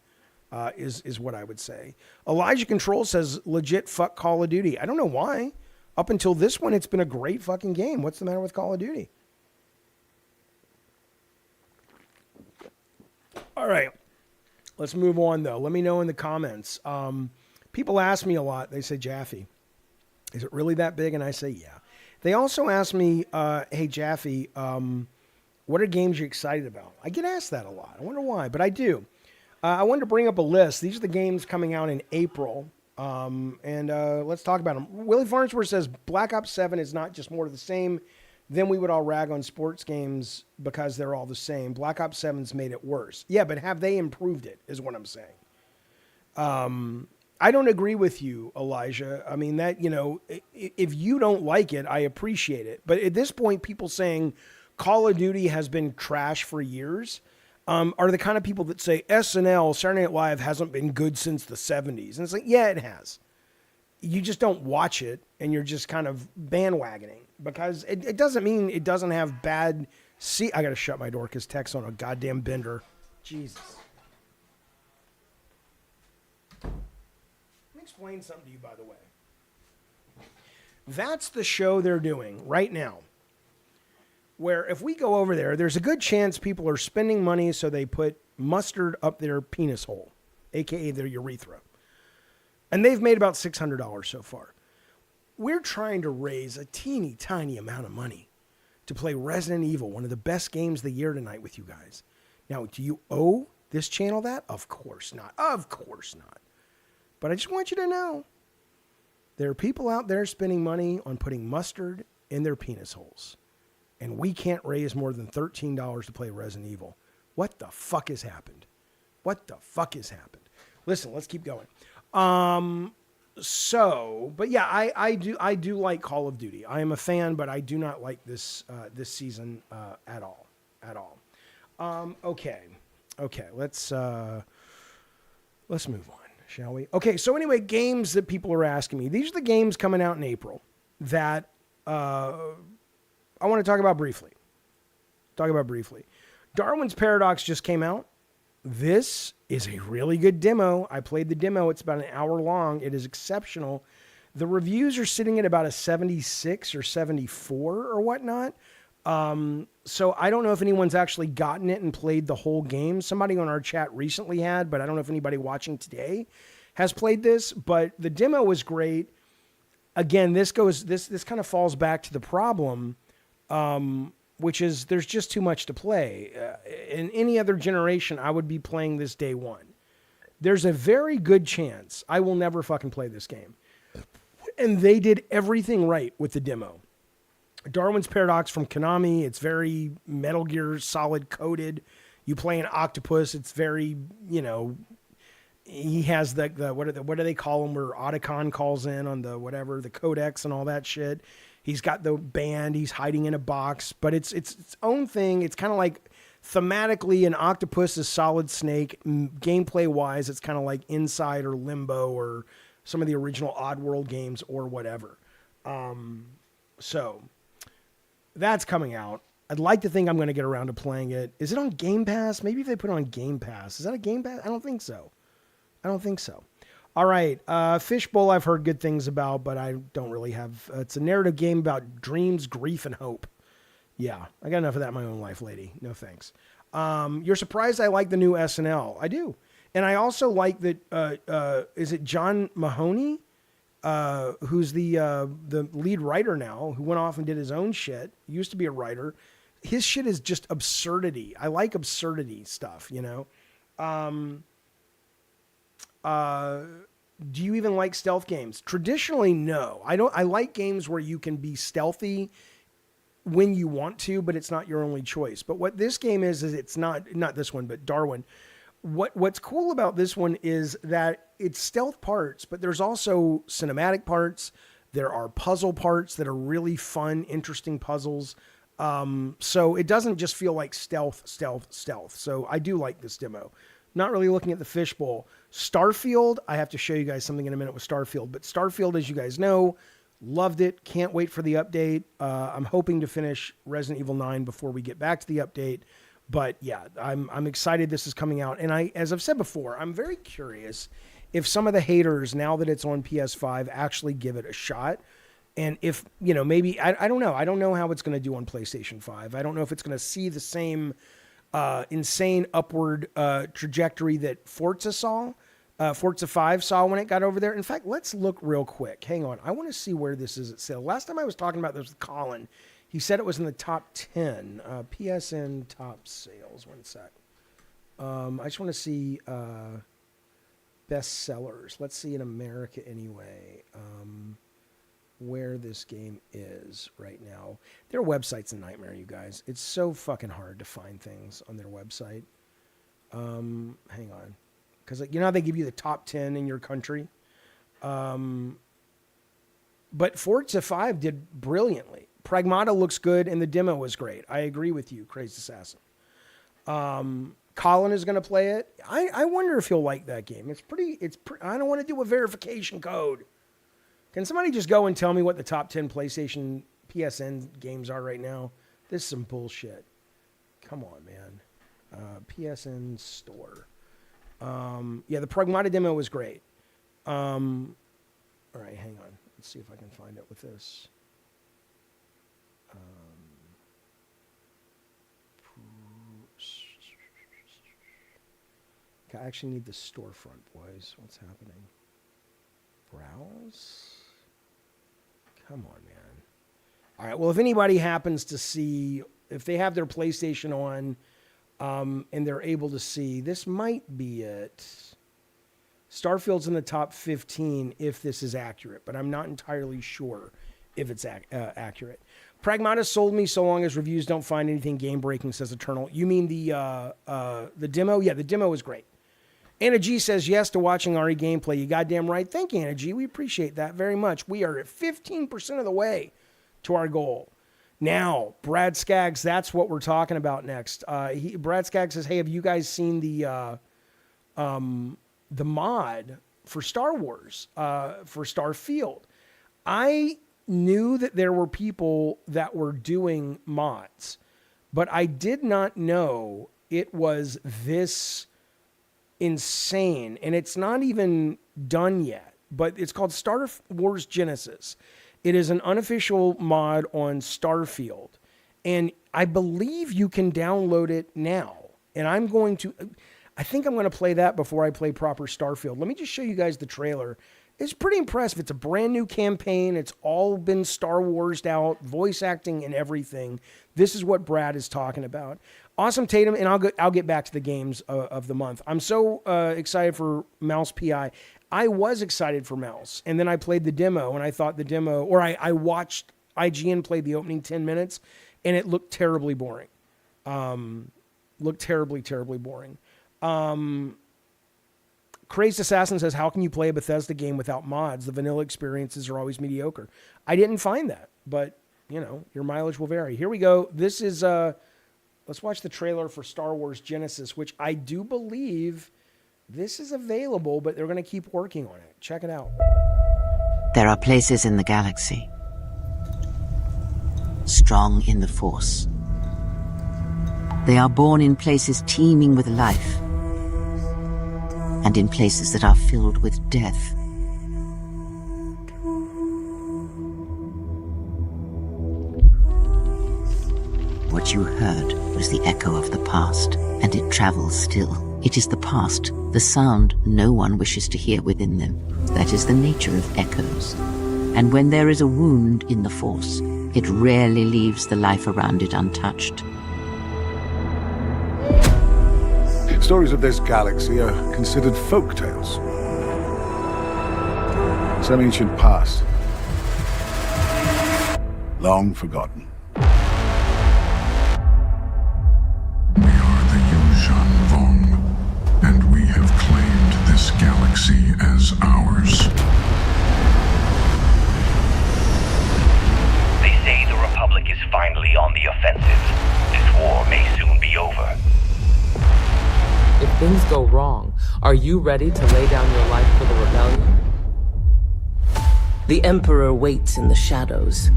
is what I would say. Elijah Control says, legit fuck Call of Duty. I don't know why. Up until this one, it's been a great fucking game. What's the matter with Call of Duty? All right. Let's move on, though. Let me know in the comments. People ask me a lot. They say, Jaffe, is it really that big? And I say, yeah. They also ask me, hey, Jaffe, what are games you're excited about? I get asked that a lot. I wonder why, but I do. I wanted to bring up a list. These are the games coming out in April, and let's talk about them. Willie Farnsworth says Black Ops 7 is not just more of the same. Then we would all rag on sports games because they're all the same. Black Ops 7's made it worse. Yeah, but have they improved it, is what I'm saying. I don't agree with you, Elijah. I mean, that, you know, if you don't like it, I appreciate it. But at this point, people saying Call of Duty has been trash for years are the kind of people that say SNL, Saturday Night Live, hasn't been good since the 70s. And it's like, yeah, it has. You just don't watch it, and you're just kind of bandwagoning. Because it doesn't mean it doesn't have bad... I got to shut my door because Tech's on a goddamn bender. Jesus. Explain something to you, by the way. That's the show they're doing right now. Where if we go over there, there's a good chance people are spending money so they put mustard up their penis hole, aka their urethra. And they've made about $600 so far. We're trying to raise a teeny tiny amount of money to play Resident Evil, one of the best games of the year tonight with you guys. Now, do you owe this channel that? Of course not. Of course not. But I just want you to know, there are people out there spending money on putting mustard in their penis holes. And we can't raise more than $13 to play Resident Evil. What the fuck has happened? What the fuck has happened? Listen, let's keep going. But yeah, I do like Call of Duty. I am a fan, but I do not like this season at all. Okay, let's move on. Shall we? Okay, so anyway, games that people are asking me. These are the games coming out in April that I want to talk about briefly. Darwin's Paradox just came out. This is a really good demo. I played the demo. It's about an hour long. It is exceptional. The reviews are sitting at about a 76 or 74 or whatnot. So I don't know if anyone's actually gotten it and played the whole game. Somebody on our chat recently had, but I don't know if anybody watching today has played this. But the demo was great. Again, this kind of falls back to the problem, which is there's just too much to play. In any other generation, I would be playing this day one. There's a very good chance I will never fucking play this game. And they did everything right with the demo. Darwin's Paradox from Konami. It's very Metal Gear Solid coded. You play an octopus. It's very, he has the what do they call him where Otacon calls in on the whatever, the codex and all that shit. He's got the band. He's hiding in a box, but it's its own thing. It's kind of like thematically an octopus is Solid Snake. Gameplay wise, it's kind of like Inside or Limbo or some of the original Oddworld games or whatever. So that's coming out. I'd like to think I'm going to get around to playing it. Is it on Game Pass? Maybe if they put it on Game Pass. Is that a Game Pass? I don't think so. All right. Fishbowl I've heard good things about, but I don't really have... it's a narrative game about dreams, grief, and hope. Yeah, I got enough of that in my own life, lady. No thanks. You're surprised I like the new SNL. I do. And I also like that... is it John Mahoney? Who's the lead writer now, who went off and did his own shit. He used to be a writer. His shit is just absurdity. I like absurdity stuff, you know? Do you even like stealth games? Traditionally, no. I don't. I like games where you can be stealthy when you want to, but it's not your only choice. But what this game is it's not this one, but Darwin. What's cool about this one is that it's stealth parts, but there's also cinematic parts. There are puzzle parts that are really fun, interesting puzzles. So it doesn't just feel like stealth. So I do like this demo. Not really looking at the fishbowl. Starfield, I have to show you guys something in a minute with Starfield. But Starfield, as you guys know, loved it. Can't wait for the update. I'm hoping to finish Resident Evil 9 before we get back to the update. But yeah, I'm excited this is coming out. And as I've said before, I'm very curious if some of the haters, now that it's on PS5, actually give it a shot. And if, you know, maybe, I don't know. I don't know how it's going to do on PlayStation 5. I don't know if it's going to see the same insane upward trajectory that Forza 5 saw when it got over there. In fact, let's look real quick. Hang on. I want to see where this is at sale. Last time I was talking about this with Colin, he said it was in the top 10. PSN top sales. One sec. I just want to see best sellers. Let's see in America anyway. Where this game is right now. Their website's a nightmare, you guys. It's so fucking hard to find things on their website. Hang on. Because you know how they give you the top 10 in your country? But Forza 5 did brilliantly. Pragmata looks good, and the demo was great. I agree with you, Crazed Assassin. Colin is going to play it. I wonder if he'll like that game. I don't want to do a verification code. Can somebody just go and tell me what the top 10 PlayStation PSN games are right now? This is some bullshit. Come on, man. PSN store. Yeah, the Pragmata demo was great. All right, hang on. Let's see if I can find it with this. I actually need the storefront, boys. What's happening? Browse? Come on, man. All right, well, if anybody happens to see, if they have their PlayStation on and they're able to see, this might be it. Starfield's in the top 15 if this is accurate, but I'm not entirely sure if it's accurate. Pragmata sold me so long as reviews don't find anything game-breaking, says Eternal. You mean the demo? Yeah, the demo is great. Anna G says yes to watching RE gameplay. You goddamn right. Thank you, Anna G. We appreciate that very much. We are at 15% of the way to our goal. Now, Brad Skaggs, that's what we're talking about next. Brad Skaggs says, hey, have you guys seen the mod for Star Wars, for Starfield? I knew that there were people that were doing mods, but I did not know it was this insane, and it's not even done yet, but it's called Star Wars Genesis. It is an unofficial mod on Starfield, and I believe you can download it now, and I think I'm going to play that before I play proper Starfield. Let me just show you guys the trailer. It's pretty impressive. It's a brand new campaign. It's all been Star Wars'd out, voice acting and everything. This is what Brad is talking about. Awesome, Tatum, and I'll get back to the games of the month. I'm so excited for Mouse PI. I was excited for Mouse, and then I played the demo, and I thought the demo, or I watched IGN play the opening 10 minutes, and it looked terribly boring. Terribly boring. Crazed Assassin says, how can you play a Bethesda game without mods? The vanilla experiences are always mediocre. I didn't find that, but, you know, your mileage will vary. Here we go. This is... let's watch the trailer for Star Wars Genesis, which I do believe this is available, but they're going to keep working on it. Check it out. There are places in the galaxy, strong in the Force. They are born in places teeming with life and in places that are filled with death. What you heard was the echo of the past, and it travels still. It is the past, the sound no one wishes to hear within them. That is the nature of echoes. And when there is a wound in the force, it rarely leaves the life around it untouched. Stories of this galaxy are considered folk tales. Some ancient past. Long forgotten. We are the Yuzhan Vong, and we have claimed this galaxy as ours. They say the Republic is finally on the offensive. This war may soon be over. If things go wrong, are you ready to lay down your life for the rebellion? The Emperor waits in the shadows.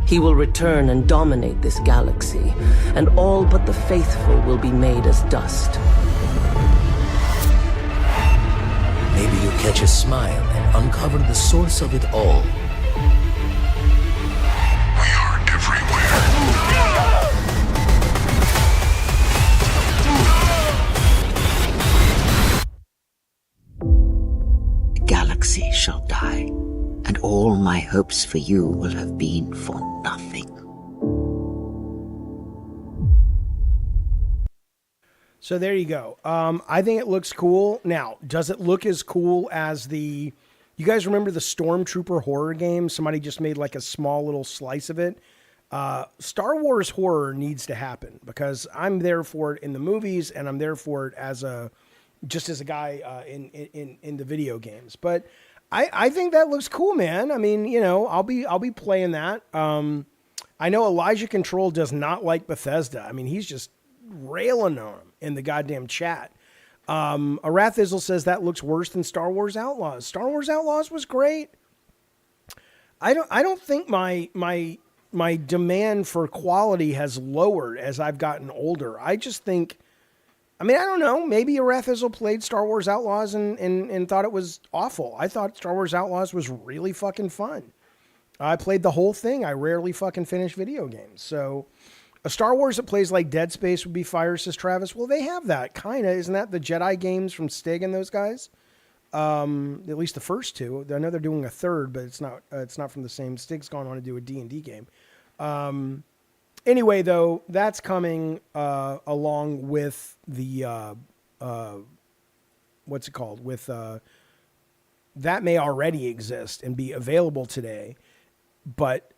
He will return and dominate this galaxy, and all but the faithful will be made as dust. Maybe you catch a smile and uncover the source of it all. We are everywhere. The galaxy shall die, and all my hopes for you will have been for nothing. So there you go. I think it looks cool. Now, does it look as cool as the... You guys remember the Stormtrooper horror game? Somebody just made like a small little slice of it. Star Wars horror needs to happen because I'm there for it in the movies and I'm there for it as a guy in the video games. But I think that looks cool, man. I mean, you know, I'll be playing that. I know Elijah Control does not like Bethesda. I mean, he's just railing on him in the goddamn chat. Arath Izzle says that looks worse than Star Wars Outlaws. Star Wars Outlaws was great. I don't think my demand for quality has lowered as I've gotten older. I just think, I mean, I don't know. Maybe Arath Izzle played Star Wars Outlaws and thought it was awful. I thought Star Wars Outlaws was really fucking fun. I played the whole thing. I rarely fucking finish video games. So a Star Wars that plays like Dead Space would be fire, says Travis. Well, they have that, kind of. Isn't that the Jedi games from Stig and those guys? At least the first two. I know they're doing a third, but it's not from the same. Stig's gone on to do a D&D game. Anyway, though, that's coming along with the, what's it called? With that may already exist and be available today, but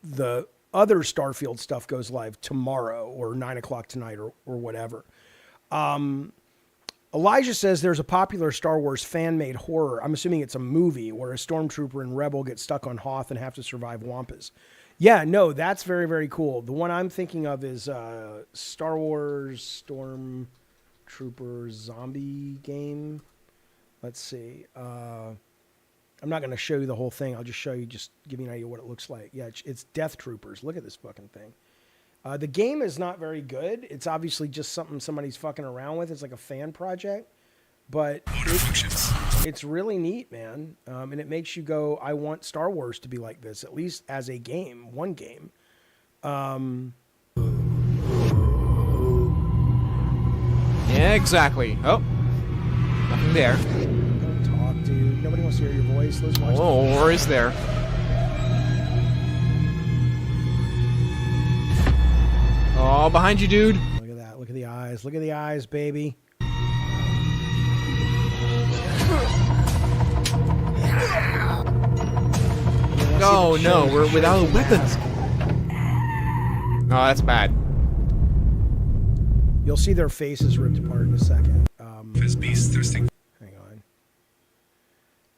the other Starfield stuff goes live tomorrow or 9 o'clock tonight or whatever. Elijah says there's a popular Star Wars fan-made horror. I'm assuming it's a movie where a stormtrooper and rebel get stuck on Hoth and have to survive Wampas. Yeah, no, that's very, very cool. The one I'm thinking of is Star Wars Stormtrooper zombie game. Let's see. I'm not going to show you the whole thing. I'll just show you, just give you an idea what it looks like. Yeah, it's Death Troopers. Look at this fucking thing. The game is not very good. It's obviously just something somebody's fucking around with. It's like a fan project. But it's really neat, man. And it makes you go, I want Star Wars to be like this, at least as a game, one game. Yeah, exactly. Oh, nothing there. Don't talk, dude. Nobody wants to hear your voice. Let's watch. Oh, or is there? Oh, behind you, dude. Look at that. Look at the eyes. Look at the eyes, baby. Oh, no, we're without weapons. Oh, that's bad. You'll see their faces ripped apart in a second. Hang on.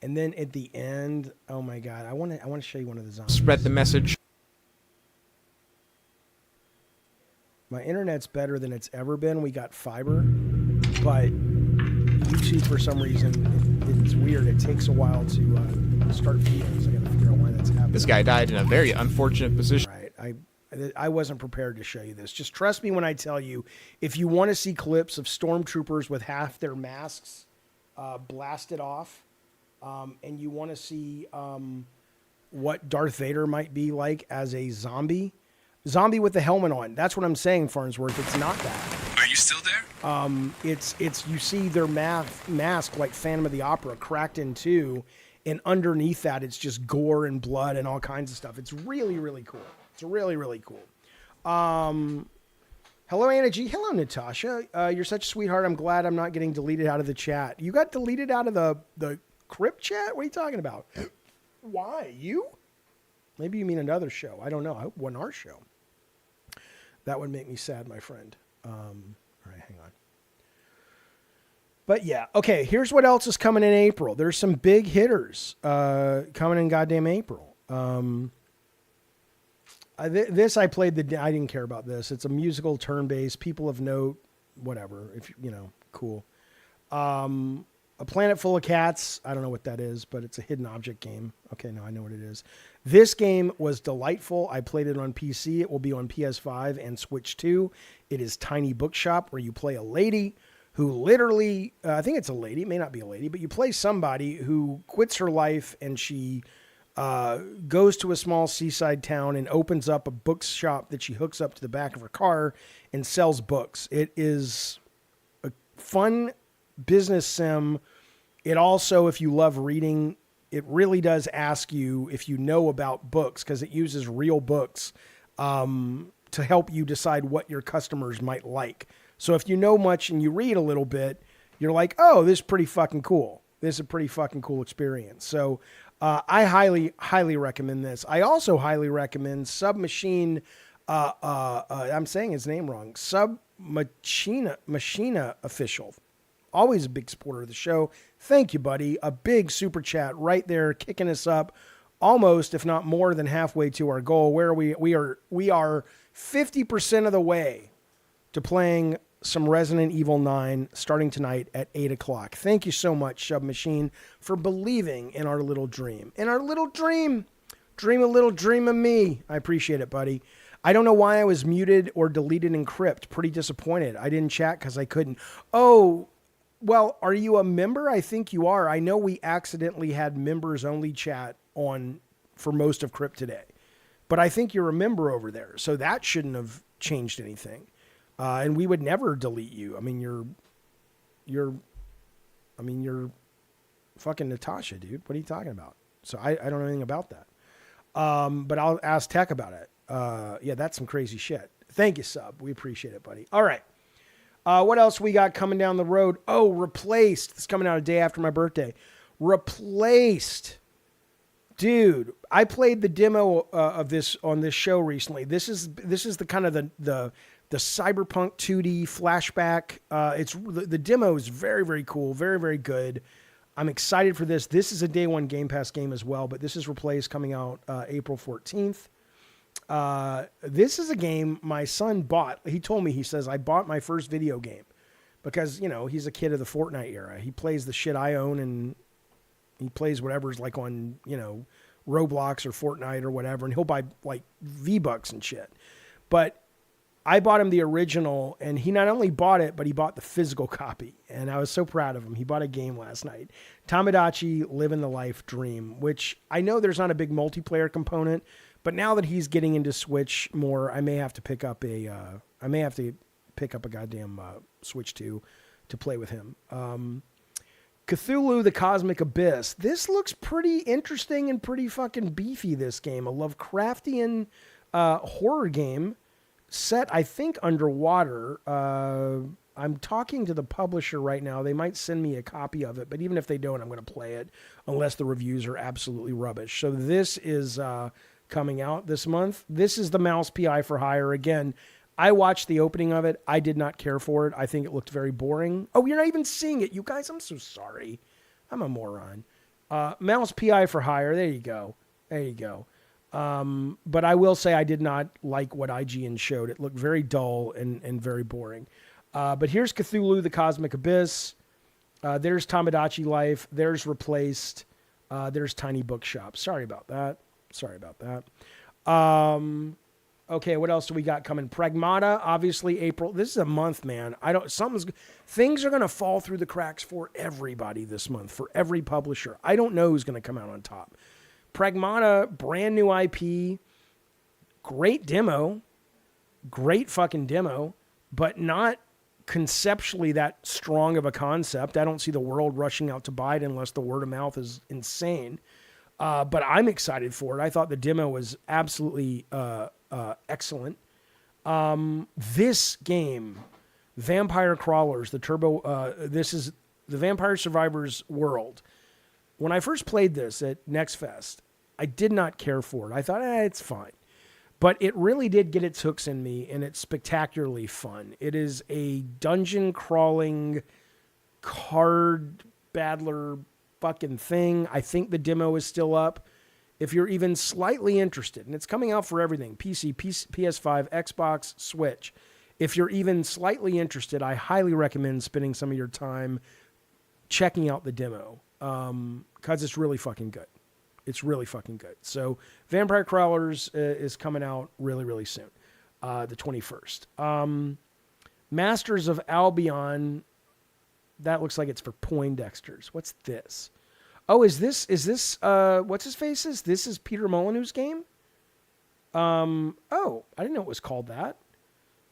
And then at the end, oh my god, I want to show you one of the zombies. Spread the message. My internet's better than it's ever been. We got fiber, but YouTube for some reason it's weird. It takes a while to start feeding. So I got to figure out why that's happening. This guy died in a very unfortunate position. Right. I wasn't prepared to show you this. Just trust me when I tell you, if you want to see clips of stormtroopers with half their masks blast it off, and you want to see what Darth Vader might be like as a zombie with the helmet on. That's what I'm saying, Farnsworth. It's not that. Are you still there? It's you see their mask like Phantom of the Opera cracked in two, and underneath that it's just gore and blood and all kinds of stuff. It's really, really cool. It's really, really cool. Hello, Anna G. Hello, Natasha. You're such a sweetheart. I'm glad I'm not getting deleted out of the chat. You got deleted out of the crypt chat? What are you talking about? Why? You? Maybe you mean another show. I don't know. I hope it wasn't our show. That would make me sad, my friend. All right, hang on. But yeah, okay, here's what else is coming in April. There's some big hitters coming in goddamn April. This I played I didn't care about this. It's a musical turn-based, people of note, whatever, if you know, cool. A Planet Full of Cats. I don't know what that is, but it's a hidden object game. Okay, now I know what it is. This game was delightful. I played it on PC. It will be on PS5 and Switch 2. It is Tiny Bookshop, where you play a lady who literally, I think it's a lady, it may not be a lady, but you play somebody who quits her life and she goes to a small seaside town and opens up a bookshop that she hooks up to the back of her car and sells books. It is a fun business sim. It also, if you love reading, it really does ask you if you know about books, because it uses real books to help you decide what your customers might like. So if you know much and you read a little bit, you're like, oh, this is pretty fucking cool. This is a pretty fucking cool experience. So I highly, highly recommend this. I also highly recommend Submachine. I'm saying his name wrong. Machina Official. Always a big supporter of the show. Thank you, buddy. A big super chat right there, kicking us up almost, if not more than halfway to our goal, where we are 50% of the way to playing some Resident Evil 9 starting tonight at 8 o'clock. Thank you so much, Submachine, for believing in our little dream. In our little dream. Dream a little dream of me. I appreciate it, buddy. I don't know why I was muted or deleted in Crypt. Pretty disappointed. I didn't chat because I couldn't. Oh, well, are you a member? I think you are. I know we accidentally had members only chat on for most of Crypt today. But I think you're a member over there. So that shouldn't have changed anything. And we would never delete you. I mean, you're fucking Natasha, dude. What are you talking about? So I don't know anything about that. But I'll ask Tech about it. Yeah, that's some crazy shit. Thank you, Sub. We appreciate it, buddy. All right. What else we got coming down the road? Oh, Replaced. It's coming out a day after my birthday. Replaced. Dude, I played the demo of this on this show recently. This is the kind of the cyberpunk 2D flashback. The demo is very, very cool, very, very good. I'm excited for this. This is a day one Game Pass game as well, but this is Replaced, coming out April 14th. This is a game my son bought. He told me, he says, I bought my first video game because, you know, he's a kid of the Fortnite era. He plays the shit I own, and he plays whatever's like on, you know, Roblox or Fortnite or whatever, and he'll buy like V-Bucks and shit. But I bought him the original, and he not only bought it, but he bought the physical copy. And I was so proud of him. He bought a game last night. Tamagotchi Living the Life Dream, which I know there's not a big multiplayer component, but now that he's getting into Switch more, I may have to pick up a goddamn Switch 2 to play with him. Cthulhu, the Cosmic Abyss. This looks pretty interesting and pretty fucking beefy, this game. A Lovecraftian horror game set, I think, underwater. I'm talking to the publisher right now. They might send me a copy of it, but even if they don't, I'm going to play it unless the reviews are absolutely rubbish. So this is coming out this month. This is the Mouse PI for Hire. Again, I watched the opening of it. I did not care for it. I think it looked very boring. Oh, you're not even seeing it, you guys. I'm so sorry. I'm a moron. Mouse PI for Hire. There you go. There you go. But I will say I did not like what IGN showed. It looked very dull and very boring. But here's Cthulhu, the Cosmic Abyss. There's Tamagotchi Life. There's Replaced. There's Tiny Bookshop. Sorry about that. Okay, what else do we got coming? Pragmata, obviously April. This is a month, man. Things are going to fall through the cracks for everybody this month, for every publisher. I don't know who's going to come out on top. Pragmata, brand new IP, great demo, great fucking demo, but not conceptually that strong of a concept. I don't see the world rushing out to buy it unless the word of mouth is insane. But I'm excited for it. I thought the demo was absolutely excellent. This game, Vampire Crawlers, this is the Vampire Survivors world. When I first played this at Next Fest, I did not care for it. I thought, it's fine. But it really did get its hooks in me, and it's spectacularly fun. It is a dungeon crawling card battler fucking thing. I think the demo is still up. If you're even slightly interested, and it's coming out for everything, PC, PS5, Xbox, Switch. If you're even slightly interested, I highly recommend spending some of your time checking out the demo, because it's really fucking good. It's really fucking good. So Vampire Crawlers is coming out really, really soon, the 21st. Masters of Albion, that looks like it's for Poindexters. What's this? Oh, is this what's his face is? This is Peter Molyneux's game? Oh, I didn't know it was called that.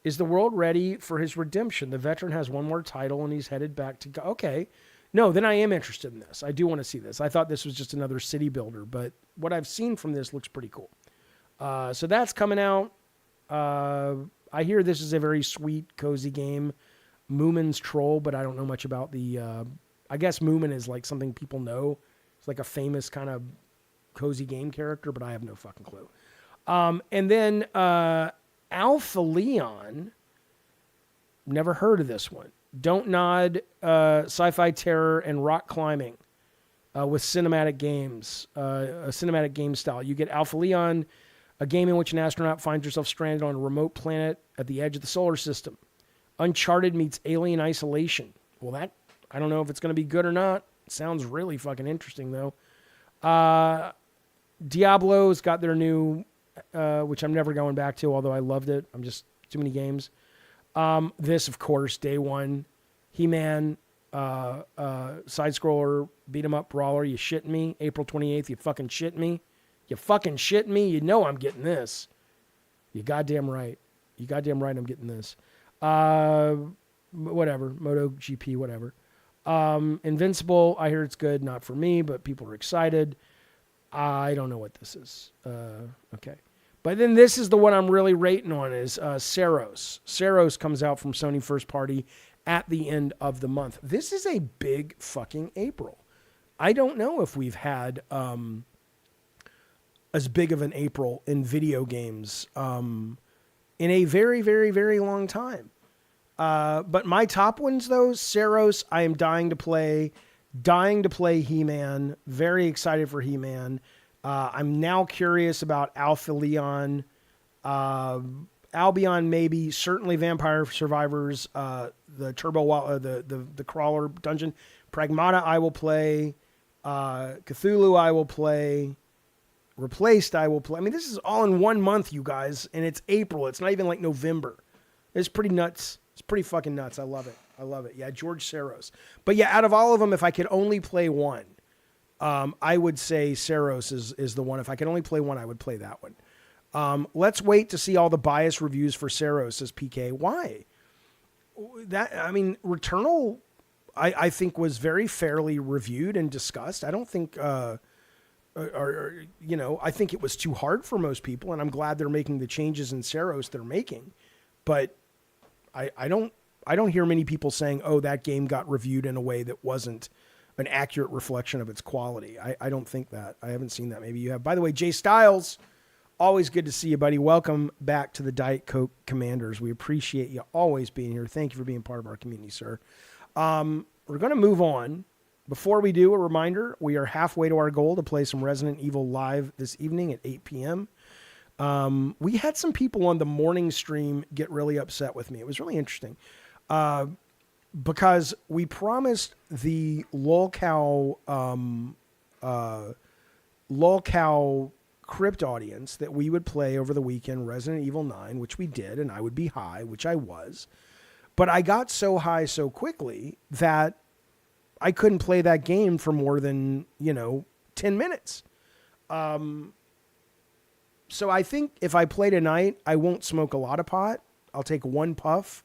Is the world ready for his redemption? The veteran has one more title and he's headed back to... Okay. No, then I am interested in this. I do want to see this. I thought this was just another city builder, but what I've seen from this looks pretty cool. So that's coming out. I hear this is a very sweet, cozy game. Moomin's Troll, but I don't know much about the... I guess Moomin is like something people know. It's like a famous kind of cozy game character, but I have no fucking clue. And then Alpha Leon, never heard of this one. Don't Nod, Sci-Fi Terror, and Rock Climbing with cinematic games, a cinematic game style. You get Alpha Leon, a game in which an astronaut finds herself stranded on a remote planet at the edge of the solar system. Uncharted meets Alien Isolation. Well, that, I don't know if it's going to be good or not. Sounds really fucking interesting, though. Diablo's got their new, which I'm never going back to, although I loved it. I'm just, too many games. This, of course, day one. He-Man, side-scroller, beat-em-up brawler. You shitting me? April 28th, you fucking shitting me? You fucking shitting me? You know I'm getting this. You goddamn right. You goddamn right I'm getting this. Whatever. MotoGP, whatever. Invincible, I hear it's good. Not for me, but people are excited. I don't know what this is. Okay. But then this is the one I'm really rating on is Saros. Saros comes out from Sony First Party at the end of the month. This is a big fucking April. I don't know if we've had as big of an April in video games in a very, very, very long time. But my top ones, though, Saros, I am dying to play He-Man. Very excited for He-Man. I'm now curious about Alpha Leon, Albion, maybe, certainly Vampire Survivors, the Turbo, the Crawler Dungeon, Pragmata I will play, Cthulhu I will play, Replaced I will play. I mean, this is all in 1 month, you guys, and it's April. It's not even like November. It's pretty nuts. It's pretty fucking nuts. I love it. I love it. Yeah, George Saros. But yeah, out of all of them, if I could only play one, I would say Saros is the one. If I could only play one, I would play that one. Let's wait to see all the biased reviews for Saros, says PK. Why? Returnal, I think, was very fairly reviewed and discussed. I don't think, I think it was too hard for most people, and I'm glad they're making the changes in Saros they're making. But I don't hear many people saying, oh, that game got reviewed in a way that wasn't an accurate reflection of its quality. I don't think that. I haven't seen that. Maybe you have. By the way, Jay Styles, always good to see you, buddy. Welcome back to the Diet Coke Commanders. We appreciate you always being here. Thank you for being part of our community, sir. We're going to move on. Before we do, a reminder, we are halfway to our goal to play some Resident Evil live this evening at 8 p.m. We had some people on the morning stream get really upset with me. It was really interesting. Because we promised the lolcow Crypt audience that we would play over the weekend Resident Evil 9, which we did, and I would be high, which I was. But I got so high so quickly that I couldn't play that game for more than, 10 minutes. So I think if I play tonight, I won't smoke a lot of pot. I'll take one puff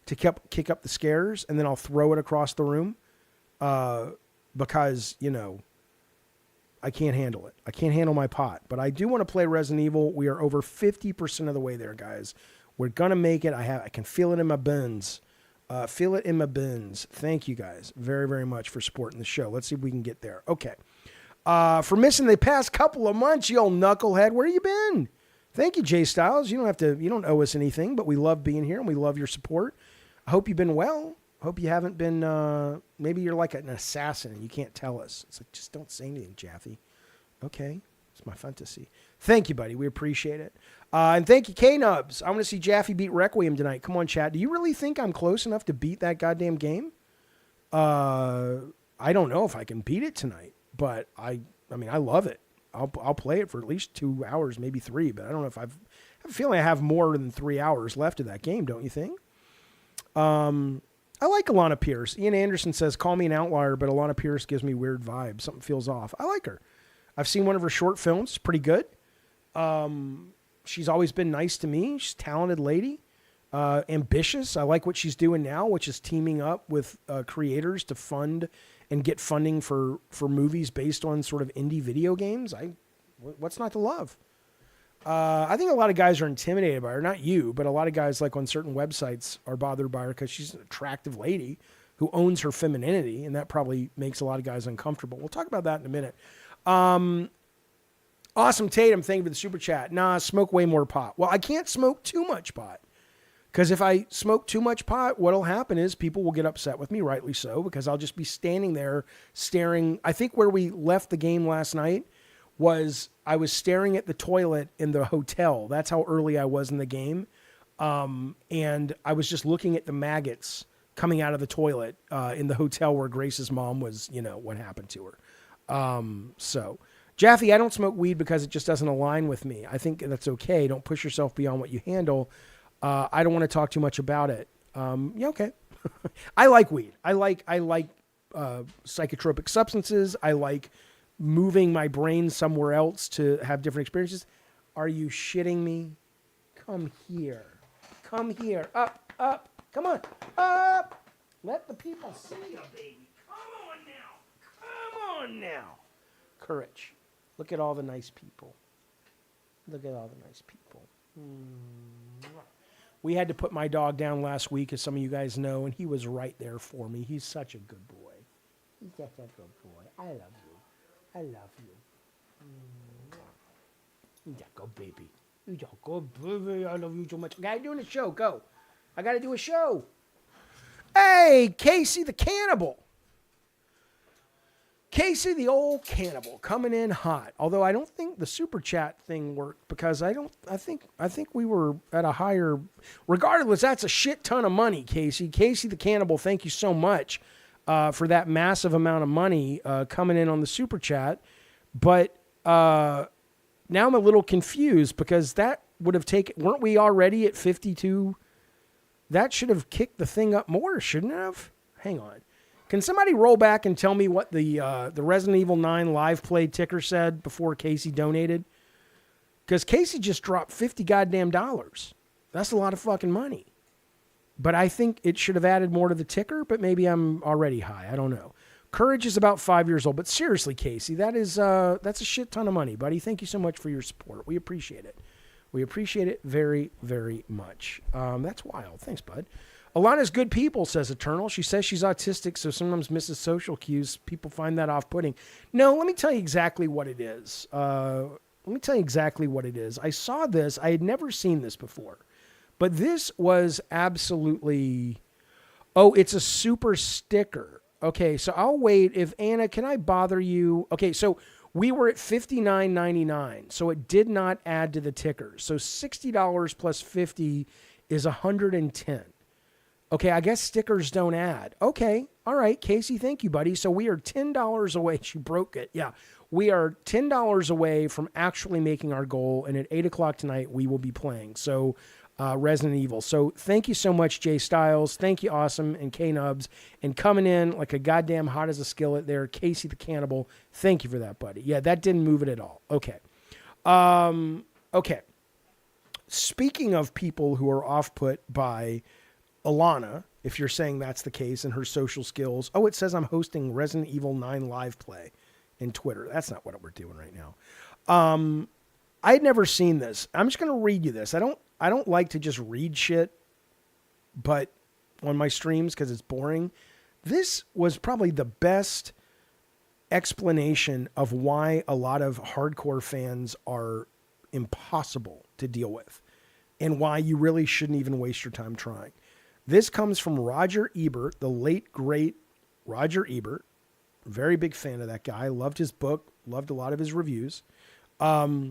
to kick up the scares, and then I'll throw it across the room because, I can't handle it. I can't handle my pot. But I do want to play Resident Evil. We are over 50% of the way there, guys. We're going to make it. I can feel it in my bones. Feel it in my bones. Thank you guys very, very much for supporting the show. Let's see if we can get there. Okay. For missing the past couple of months, you old knucklehead, where you been? Thank you, Jay Styles. You don't owe us anything, but we love being here and we love your support. I hope you've been well. I hope you haven't been, maybe you're like an assassin and you can't tell us. It's like, just don't say anything, Jaffe. Okay. It's my fantasy. Thank you, buddy. We appreciate it. And thank you, K-Nubs. I want to see Jaffe beat Requiem tonight. Come on, chat. Do you really think I'm close enough to beat that goddamn game? I don't know if I can beat it tonight, but I love it. I'll play it for at least 2 hours, maybe 3, but I don't know if I have a feeling I have more than 3 hours left of that game, don't you think? I like Alana Pierce. Ian Anderson says, call me an outlier, but Alana Pierce gives me weird vibes. Something feels off. I like her. I've seen one of her short films. It's pretty good. She's always been nice to me. She's a talented lady. Ambitious. I like what she's doing now, which is teaming up with creators to fund and get funding for movies based on sort of indie video games. What's not to love? I think a lot of guys are intimidated by her. Not you, but a lot of guys like on certain websites are bothered by her because she's an attractive lady who owns her femininity, and that probably makes a lot of guys uncomfortable. We'll talk about that in a minute. Awesome Tatum, thank you for the super chat. Nah, smoke way more pot. Well, I can't smoke too much pot. Because if I smoke too much pot, what'll happen is people will get upset with me, rightly so, because I'll just be standing there staring. I think where we left the game last night was I was staring at the toilet in the hotel. That's how early I was in the game. And I was just looking at the maggots coming out of the toilet in the hotel where Grace's mom was, what happened to her. So, Jaffe, I don't smoke weed because it just doesn't align with me. I think that's okay. Don't push yourself beyond what you handle. I don't want to talk too much about it. Yeah, okay. I like weed. I like psychotropic substances. I like moving my brain somewhere else to have different experiences. Are you shitting me? Come here. Come here. Up, up. Come on. Up. Let the people see you, baby. Come on now. Come on now. Courage. Look at all the nice people. Look at all the nice people. We had to put my dog down last week, as some of you guys know, and he was right there for me. He's such a good boy. He's such a good boy. I love you. I love you. You go, baby. You go, baby. I love you so much. Okay, I'm doing a show. Go. I got to do a show. Hey, Casey the Cannibal. Casey the old cannibal coming in hot. Although I don't think the super chat thing worked because I think we were at a higher. Regardless, that's a shit ton of money, Casey. Casey the Cannibal, thank you so much for that massive amount of money coming in on the super chat. But now I'm a little confused because that would have taken. Weren't we already at 52? That should have kicked the thing up more, shouldn't it have? Hang on. Can somebody roll back and tell me what the Resident Evil 9 live play ticker said before Casey donated? Because Casey just dropped $50 goddamn dollars. That's a lot of fucking money. But I think it should have added more to the ticker, but maybe I'm already high. I don't know. Courage is about 5 years old. But seriously, Casey, that's a shit ton of money, buddy. Thank you so much for your support. We appreciate it. We appreciate it very, very much. That's wild. Thanks, bud. Alana's good people, says Eternal. She says she's autistic, so sometimes misses social cues. People find that off-putting. No, let me tell you exactly what it is. I saw this. I had never seen this before. But this was absolutely... Oh, it's a super sticker. Okay, so I'll wait. If Anna, can I bother you? Okay, so we were at $59.99, so it did not add to the ticker. So $60 plus $50 is $110. Okay, I guess stickers don't add. Okay, all right, Casey, thank you, buddy. So we are $10 away. She broke it. Yeah, We are $10 away from actually making our goal, and at 8 o'clock tonight, we will be playing. So, Resident Evil. So, thank you so much, Jay Styles. Thank you, Awesome, and K-Nubs. And coming in like a goddamn hot as a skillet there, Casey the Cannibal. Thank you for that, buddy. Yeah, that didn't move it at all. Okay. Okay. Speaking of people who are off-put by Alana, if you're saying that's the case, and her social skills. Oh, it says I'm hosting Resident Evil 9 live play in Twitter. That's not what we're doing right now. I had never seen this. I'm just going to read you this. I don't like to just read shit, but on my streams because it's boring. This was probably the best explanation of why a lot of hardcore fans are impossible to deal with and why you really shouldn't even waste your time trying. This comes from Roger Ebert, the late, great Roger Ebert. Very big fan of that guy. Loved his book. Loved a lot of his reviews. This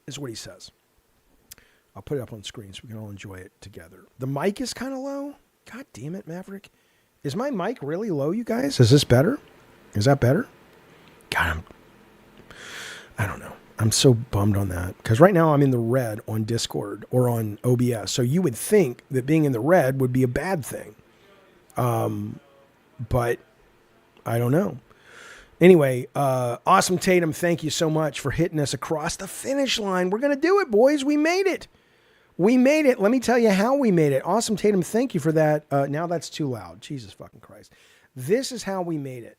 is what he says. I'll put it up on screen so we can all enjoy it together. The mic is kind of low. God damn it, Maverick. Is my mic really low, you guys? Is this better? Is that better? God, I don't know. I'm so bummed on that because right now I'm in the red on Discord or on OBS. So you would think that being in the red would be a bad thing. But I don't know. Anyway, Awesome Tatum, thank you so much for hitting us across the finish line. We're going to do it, boys. We made it. We made it. Let me tell you how we made it. Awesome Tatum, thank you for that. Now that's too loud. Jesus fucking Christ. This is how we made it.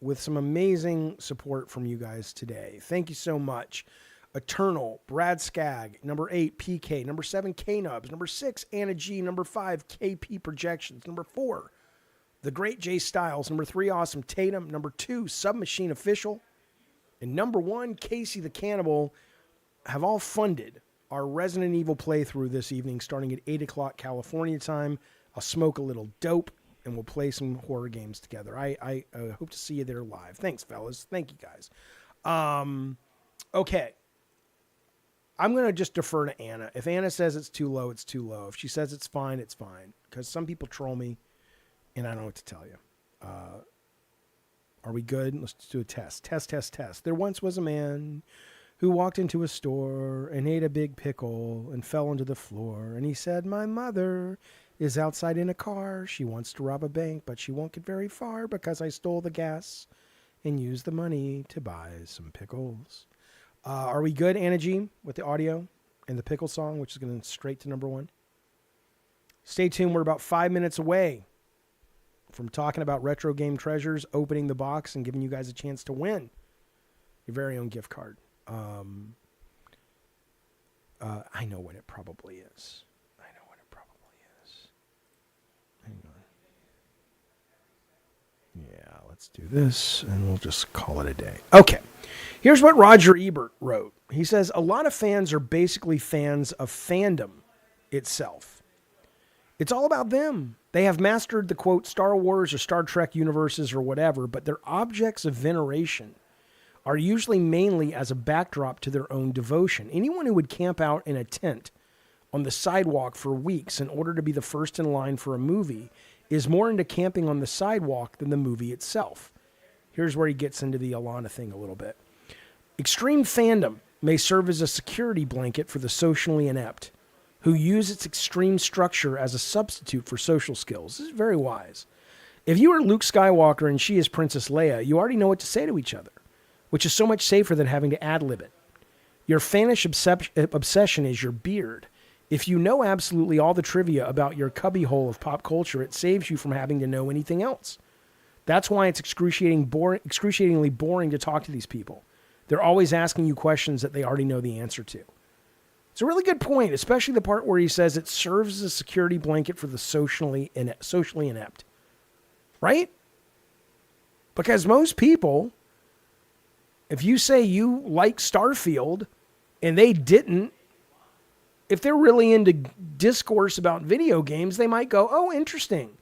With some amazing support from you guys today. Thank you so much. Eternal, Brad Skagg, number 8, PK, number 7, K-Nubs, number 6, Anna G, number 5, KP Projections, number 4, The Great Jay Styles, number 3, Awesome Tatum, number 2, Submachine Official, and number 1, Casey the Cannibal, have all funded our Resident Evil playthrough this evening starting at 8 o'clock California time. I'll smoke a little dope and we'll play some horror games together. I hope to see you there live. Thanks, fellas. Thank you, guys. Okay. I'm going to just defer to Anna. If Anna says it's too low, it's too low. If she says it's fine, it's fine. Because some people troll me, and I don't know what to tell you. Are we good? Let's do a test. Test. There once was a man who walked into a store and ate a big pickle and fell onto the floor. And he said, my mother is outside in a car. She wants to rob a bank, but she won't get very far because I stole the gas and used the money to buy some pickles. Are we good, Anna G, with the audio and the pickle song, which is going straight to number 1? Stay tuned. We're about 5 minutes away from talking about retro game treasures, opening the box, and giving you guys a chance to win your very own gift card. I know what it probably is. Yeah, let's do this, and we'll just call it a day. Okay, here's what Roger Ebert wrote. He says, a lot of fans are basically fans of fandom itself. It's all about them. They have mastered the, quote, Star Wars or Star Trek universes or whatever, but their objects of veneration are usually mainly as a backdrop to their own devotion. Anyone who would camp out in a tent on the sidewalk for weeks in order to be the first in line for a movie is more into camping on the sidewalk than the movie itself. Here's where he gets into the Alana thing a little bit. Extreme fandom may serve as a security blanket for the socially inept, who use its extreme structure as a substitute for social skills. This is very wise. If you are Luke Skywalker and she is Princess Leia, you already know what to say to each other, which is so much safer than having to ad-lib it. Your fanish obsession is your beard. If you know absolutely all the trivia about your cubbyhole of pop culture, it saves you from having to know anything else. That's why it's excruciatingly boring to talk to these people. They're always asking you questions that they already know the answer to. It's a really good point, especially the part where he says it serves as a security blanket for the socially inept. Right? Because most people, if you say you like Starfield and they didn't, if they're really into discourse about video games, they might go, oh, interesting.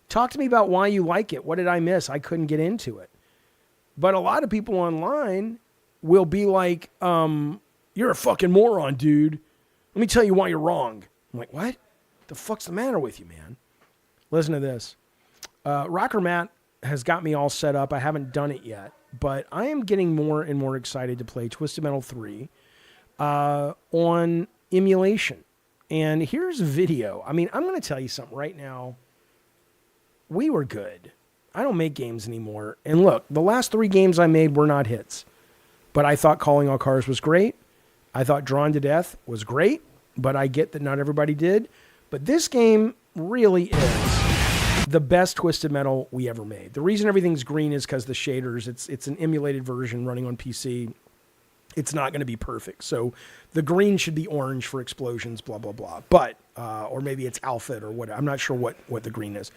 Talk to me about why you like it. What did I miss? I couldn't get into it. But a lot of people online will be like, you're a fucking moron, dude. Let me tell you why you're wrong. I'm like, what? The fuck's the matter with you, man? Listen to this. Rocker Matt has got me all set up. I haven't done it yet, but I am getting more and more excited to play Twisted Metal 3 on emulation. And here's a video. I mean, I'm going to tell you something right now. We were good. I don't make games anymore. And look, the last 3 games I made were not hits. But I thought Calling All Cars was great. I thought Drawn to Death was great. But I get that not everybody did. But this game really is the best Twisted Metal we ever made. The reason everything's green is because the shaders. It's an emulated version running on PC. It's not going to be perfect. So the green should be orange for explosions, blah, blah, blah. But, or maybe it's alpha or what. I'm not sure what the green is.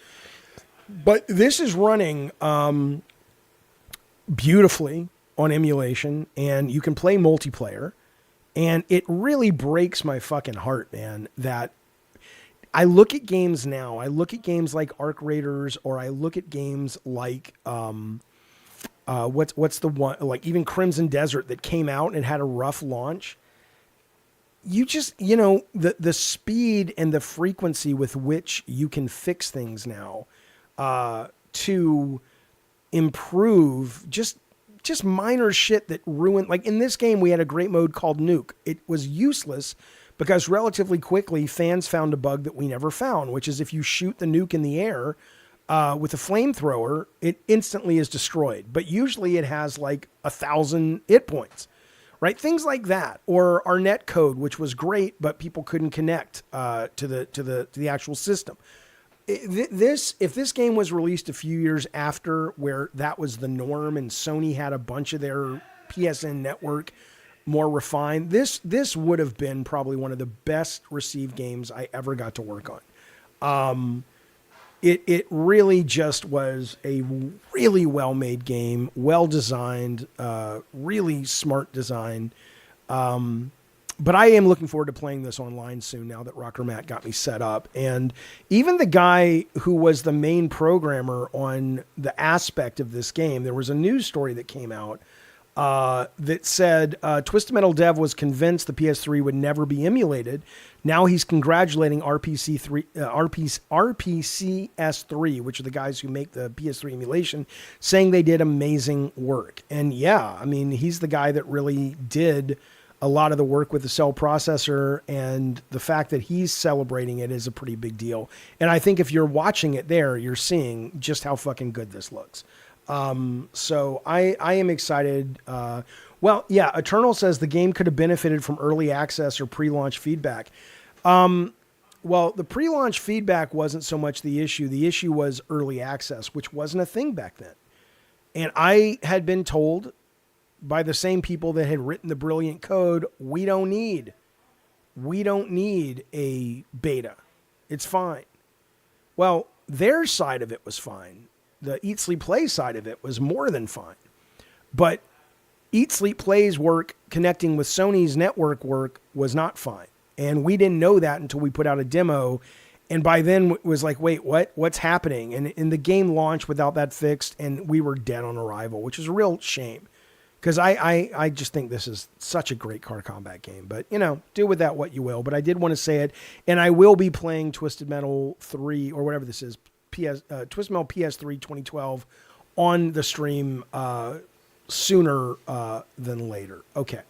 But this is running beautifully on emulation, and you can play multiplayer. And it really breaks my fucking heart, man, that I look at games now. I look at games like Arc Raiders, or I look at games like what's the one, like even Crimson Desert that came out and had a rough launch. You just, the speed and the frequency with which you can fix things now to improve just minor shit that ruined. Like in this game, we had a great mode called Nuke. It was useless because relatively quickly fans found a bug that we never found, which is if you shoot the nuke in the air with a flamethrower, it instantly is destroyed. But usually it has like 1,000 hit points, right? Things like that. Or our net code, which was great, but people couldn't connect to the actual system. If this game was released a few years after, where that was the norm and Sony had a bunch of their PSN network more refined, this would have been probably one of the best received games I ever got to work on. It really just was a really well-made game, well-designed, really smart design. But I am looking forward to playing this online soon now that Rocker Matt got me set up. And even the guy who was the main programmer on the aspect of this game, there was a news story that came out that said Twisted Metal Dev was convinced the PS3 would never be emulated. Now he's congratulating RPCS3, which are the guys who make the PS3 emulation, saying they did amazing work. And yeah, I mean, he's the guy that really did a lot of the work with the cell processor, and the fact that he's celebrating it is a pretty big deal. And I think if you're watching it there, you're seeing just how fucking good this looks. So I am excited. Well, yeah, Eternal says the game could have benefited from early access or pre-launch feedback. Well, the pre-launch feedback wasn't so much the issue. The issue was early access, which wasn't a thing back then. And I had been told by the same people that had written the brilliant code, we don't need a beta. It's fine. Well, their side of it was fine. The Eat, Sleep, Play side of it was more than fine. But Eat, Sleep, Play's work connecting with Sony's network work was not fine. And we didn't know that until we put out a demo. And by then it was like, wait, what's happening? And the game launched without that fixed, and we were dead on arrival, which is a real shame. Because I just think this is such a great car combat game. But, do with that what you will. But I did want to say it. And I will be playing Twisted Metal 3, or whatever this is, Twisted Metal PS3 2012 on the stream sooner than later. Okay.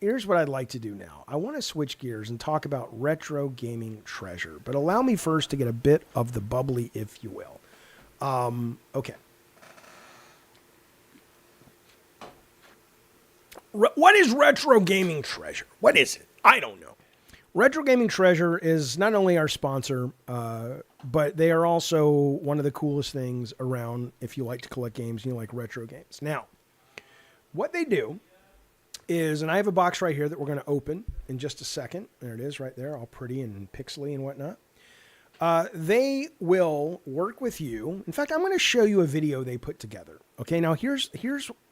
Here's what I'd like to do now. I want to switch gears and talk about retro gaming treasure. But allow me first to get a bit of the bubbly, if you will. Okay. What is retro gaming treasure? What is it? I don't know. Retro Gaming Treasure is not only our sponsor, but they are also one of the coolest things around if you like to collect games and you like retro games. Now, what they do is, and I have a box right here that we're going to open in just a second. There it is right there, all pretty and pixely and whatnot. They will work with you. In fact, I'm going to show you a video they put together. Okay, now here's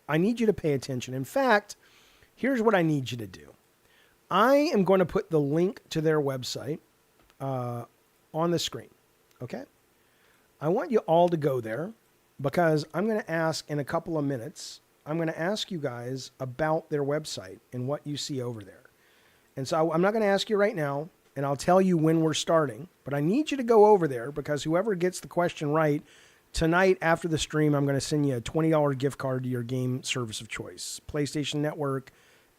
I need you to pay attention. In fact, here's what I need you to do. I am going to put the link to their website on the screen, okay? I want you all to go there because I'm going to ask in a couple of minutes, I'm going to ask you guys about their website and what you see over there. And so I'm not going to ask you right now, and I'll tell you when we're starting. But I need you to go over there because whoever gets the question right, tonight after the stream, I'm going to send you a $20 gift card to your game service of choice. PlayStation Network,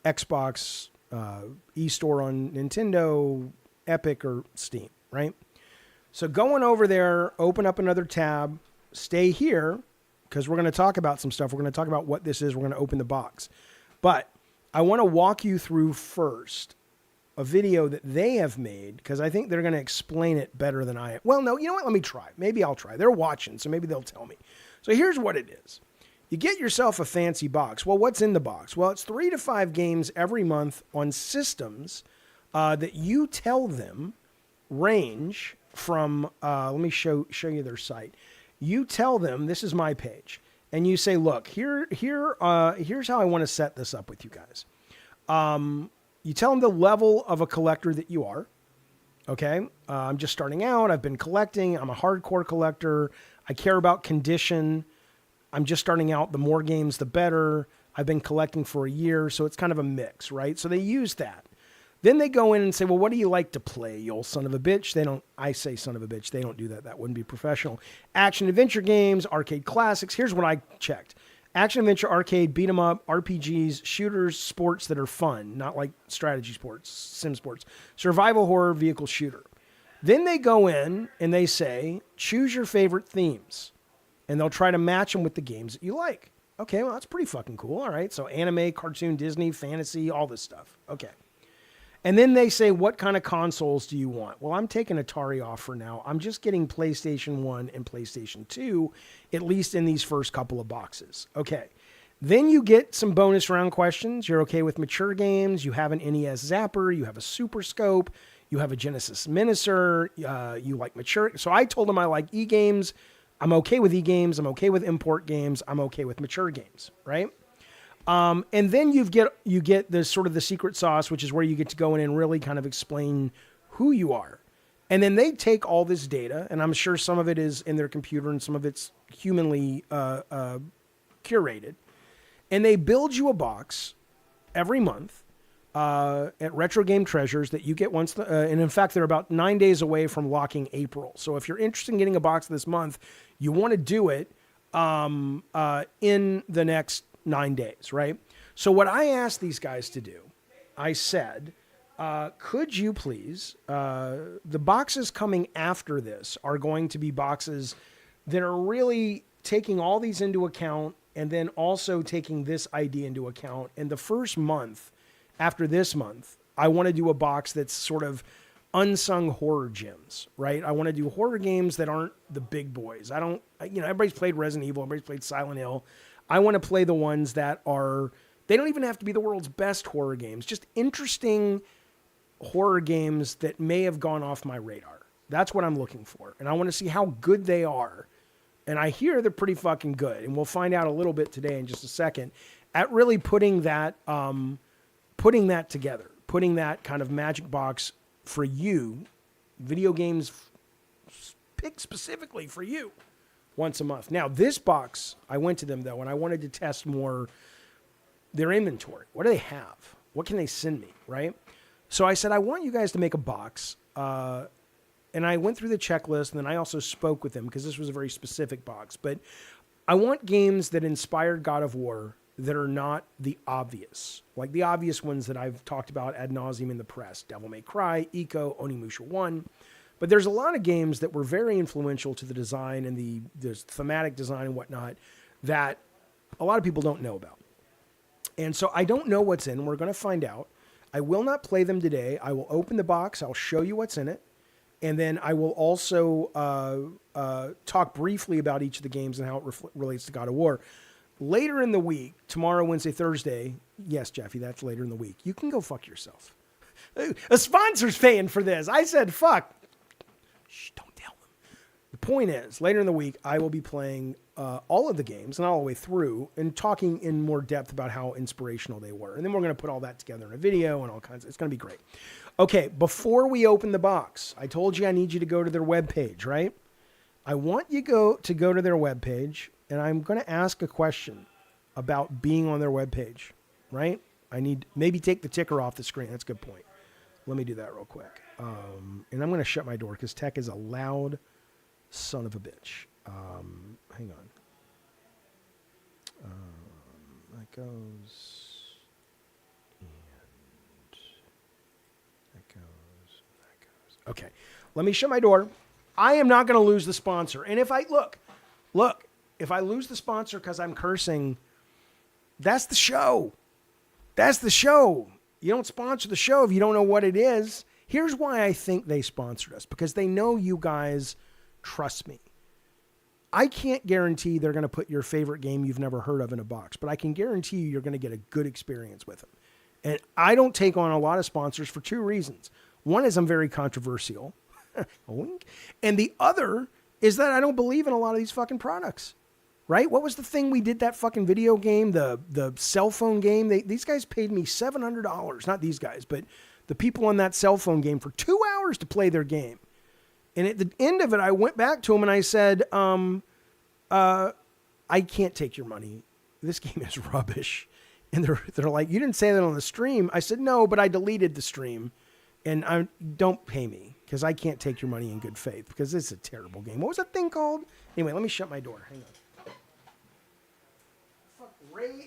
Xbox, eStore on Nintendo, Epic, or Steam, right? So going over there, open up another tab, stay here, because we're going to talk about some stuff. We're going to talk about what this is. We're going to open the box. But I want to walk you through first a video that they have made, because I think they're going to explain it better than I am. Well, no, you know what? Let me try. Maybe I'll try. They're watching, so maybe they'll tell me. So here's what it is. You get yourself a fancy box. Well, what's in the box? Well, it's 3 to 5 games every month on systems that you tell them range from, let me show you their site. You tell them, this is my page, and you say, look, here's how I want to set this up with you guys. You tell them the level of a collector that you are. Okay. I'm just starting out. I've been collecting. I'm a hardcore collector. I care about condition. I'm just starting out. The more games, the better. I've been collecting for a year. So it's kind of a mix, right? So they use that. Then they go in and say, well, what do you like to play, you old son of a bitch? I say son of a bitch. They don't do that. That wouldn't be professional. Action adventure games, arcade classics. Here's what I checked. Action adventure, arcade, beat 'em up, RPGs, shooters, sports that are fun, not like strategy sports, sim sports, survival horror, vehicle shooter. Then they go in and they say, choose your favorite themes. And they'll try to match them with the games that you like. Okay, well, that's pretty fucking cool. All right, so anime, cartoon, Disney, fantasy, all this stuff. Okay. And then they say, what kind of consoles do you want? Well, I'm taking Atari off for now. I'm just getting PlayStation 1 and PlayStation 2, at least in these first couple of boxes. Okay. Then you get some bonus round questions. You're okay with mature games. You have an NES Zapper. You have a Super Scope. You have a Genesis Miniser. You like mature. So I told them I like e-games. I'm okay with e-games. I'm okay with import games. I'm okay with mature games, right? And then you get the sort of the secret sauce, which is where you get to go in and really kind of explain who you are. And then they take all this data, and I'm sure some of it is in their computer and some of it's humanly curated. And they build you a box every month at Retro Game Treasures that you get once. And in fact, they're about 9 days away from locking April. So if you're interested in getting a box this month, you want to do it in the next 9 days, right? So what I asked these guys to do, I said, could you please, the boxes coming after this are going to be boxes that are really taking all these into account and then also taking this idea into account. And the first month after this month, I want to do a box that's sort of unsung horror gems, right? I want to do horror games that aren't the big boys. Everybody's played Resident Evil, everybody's played Silent Hill. I want to play the ones that are, they don't even have to be the world's best horror games, just interesting horror games that may have gone off my radar. That's what I'm looking for. And I want to see how good they are. And I hear they're pretty fucking good. And we'll find out a little bit today in just a second at really putting that together, putting that kind of magic box for you, video games picked specifically for you. Once a month. Now, this box, I went to them, though, and I wanted to test more their inventory. What do they have? What can they send me, right? So I said, I want you guys to make a box. And I went through the checklist, and then I also spoke with them because this was a very specific box. But I want games that inspired God of War that are not the obvious. Like the obvious ones that I've talked about ad nauseum in the press. Devil May Cry, Ico, Onimusha 1. But there's a lot of games that were very influential to the design and the thematic design and whatnot that a lot of people don't know about. And so I don't know what's in. We're going to find out. I will not play them today. I will open the box. I'll show you what's in it. And then I will also talk briefly about each of the games and how it relates to God of War. Later in the week, tomorrow, Wednesday, Thursday. Yes, Jaffe, that's later in the week. You can go fuck yourself. A sponsor's paying for this. I said fuck. Shh, don't tell them. The point is, later in the week, I will be playing all of the games, not all the way through, and talking in more depth about how inspirational they were. And then we're going to put all that together in a video and all kinds. It's going to be great. Okay, before we open the box, I told you I need you to go to their webpage, right? I want you to go to their webpage, and I'm going to ask a question about being on their webpage, right? I need maybe take the ticker off the screen. That's a good point. Let me do that real quick. And I'm going to shut my door because Tech is a loud son of a bitch. Hang on. That goes. And that goes. That goes. Okay. Let me shut my door. I am not going to lose the sponsor. And if I look, if I lose the sponsor because I'm cursing, that's the show. That's the show. You don't sponsor the show if you don't know what it is. Here's why I think they sponsored us, because they know you guys trust me. I can't guarantee they're going to put your favorite game you've never heard of in a box, but I can guarantee you're going to get a good experience with them. And I don't take on a lot of sponsors for two reasons. One is I'm very controversial. And the other is that I don't believe in a lot of these fucking products. Right? What was the thing we did, that fucking video game, the cell phone game? These guys paid me $700. Not these guys, but the people on that cell phone game for 2 hours to play their game. And at the end of it, I went back to them and I said, I can't take your money. This game is rubbish. And they're like, you didn't say that on the stream. I said, no, but I deleted the stream. And don't pay me because I can't take your money in good faith because it's a terrible game. What was that thing called? Anyway, let me shut my door. Hang on.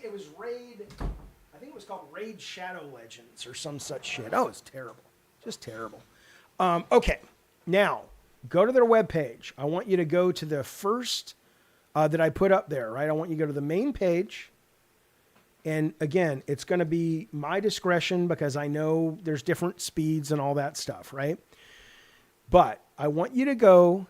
It was Raid. I think it was called Raid Shadow Legends or some such shit. Oh, it's terrible. Just terrible. Okay. Now, go to their webpage. I want you to go to the first that I put up there, right? I want you to go to the main page. And again, it's going to be my discretion because I know there's different speeds and all that stuff, right? But I want you to go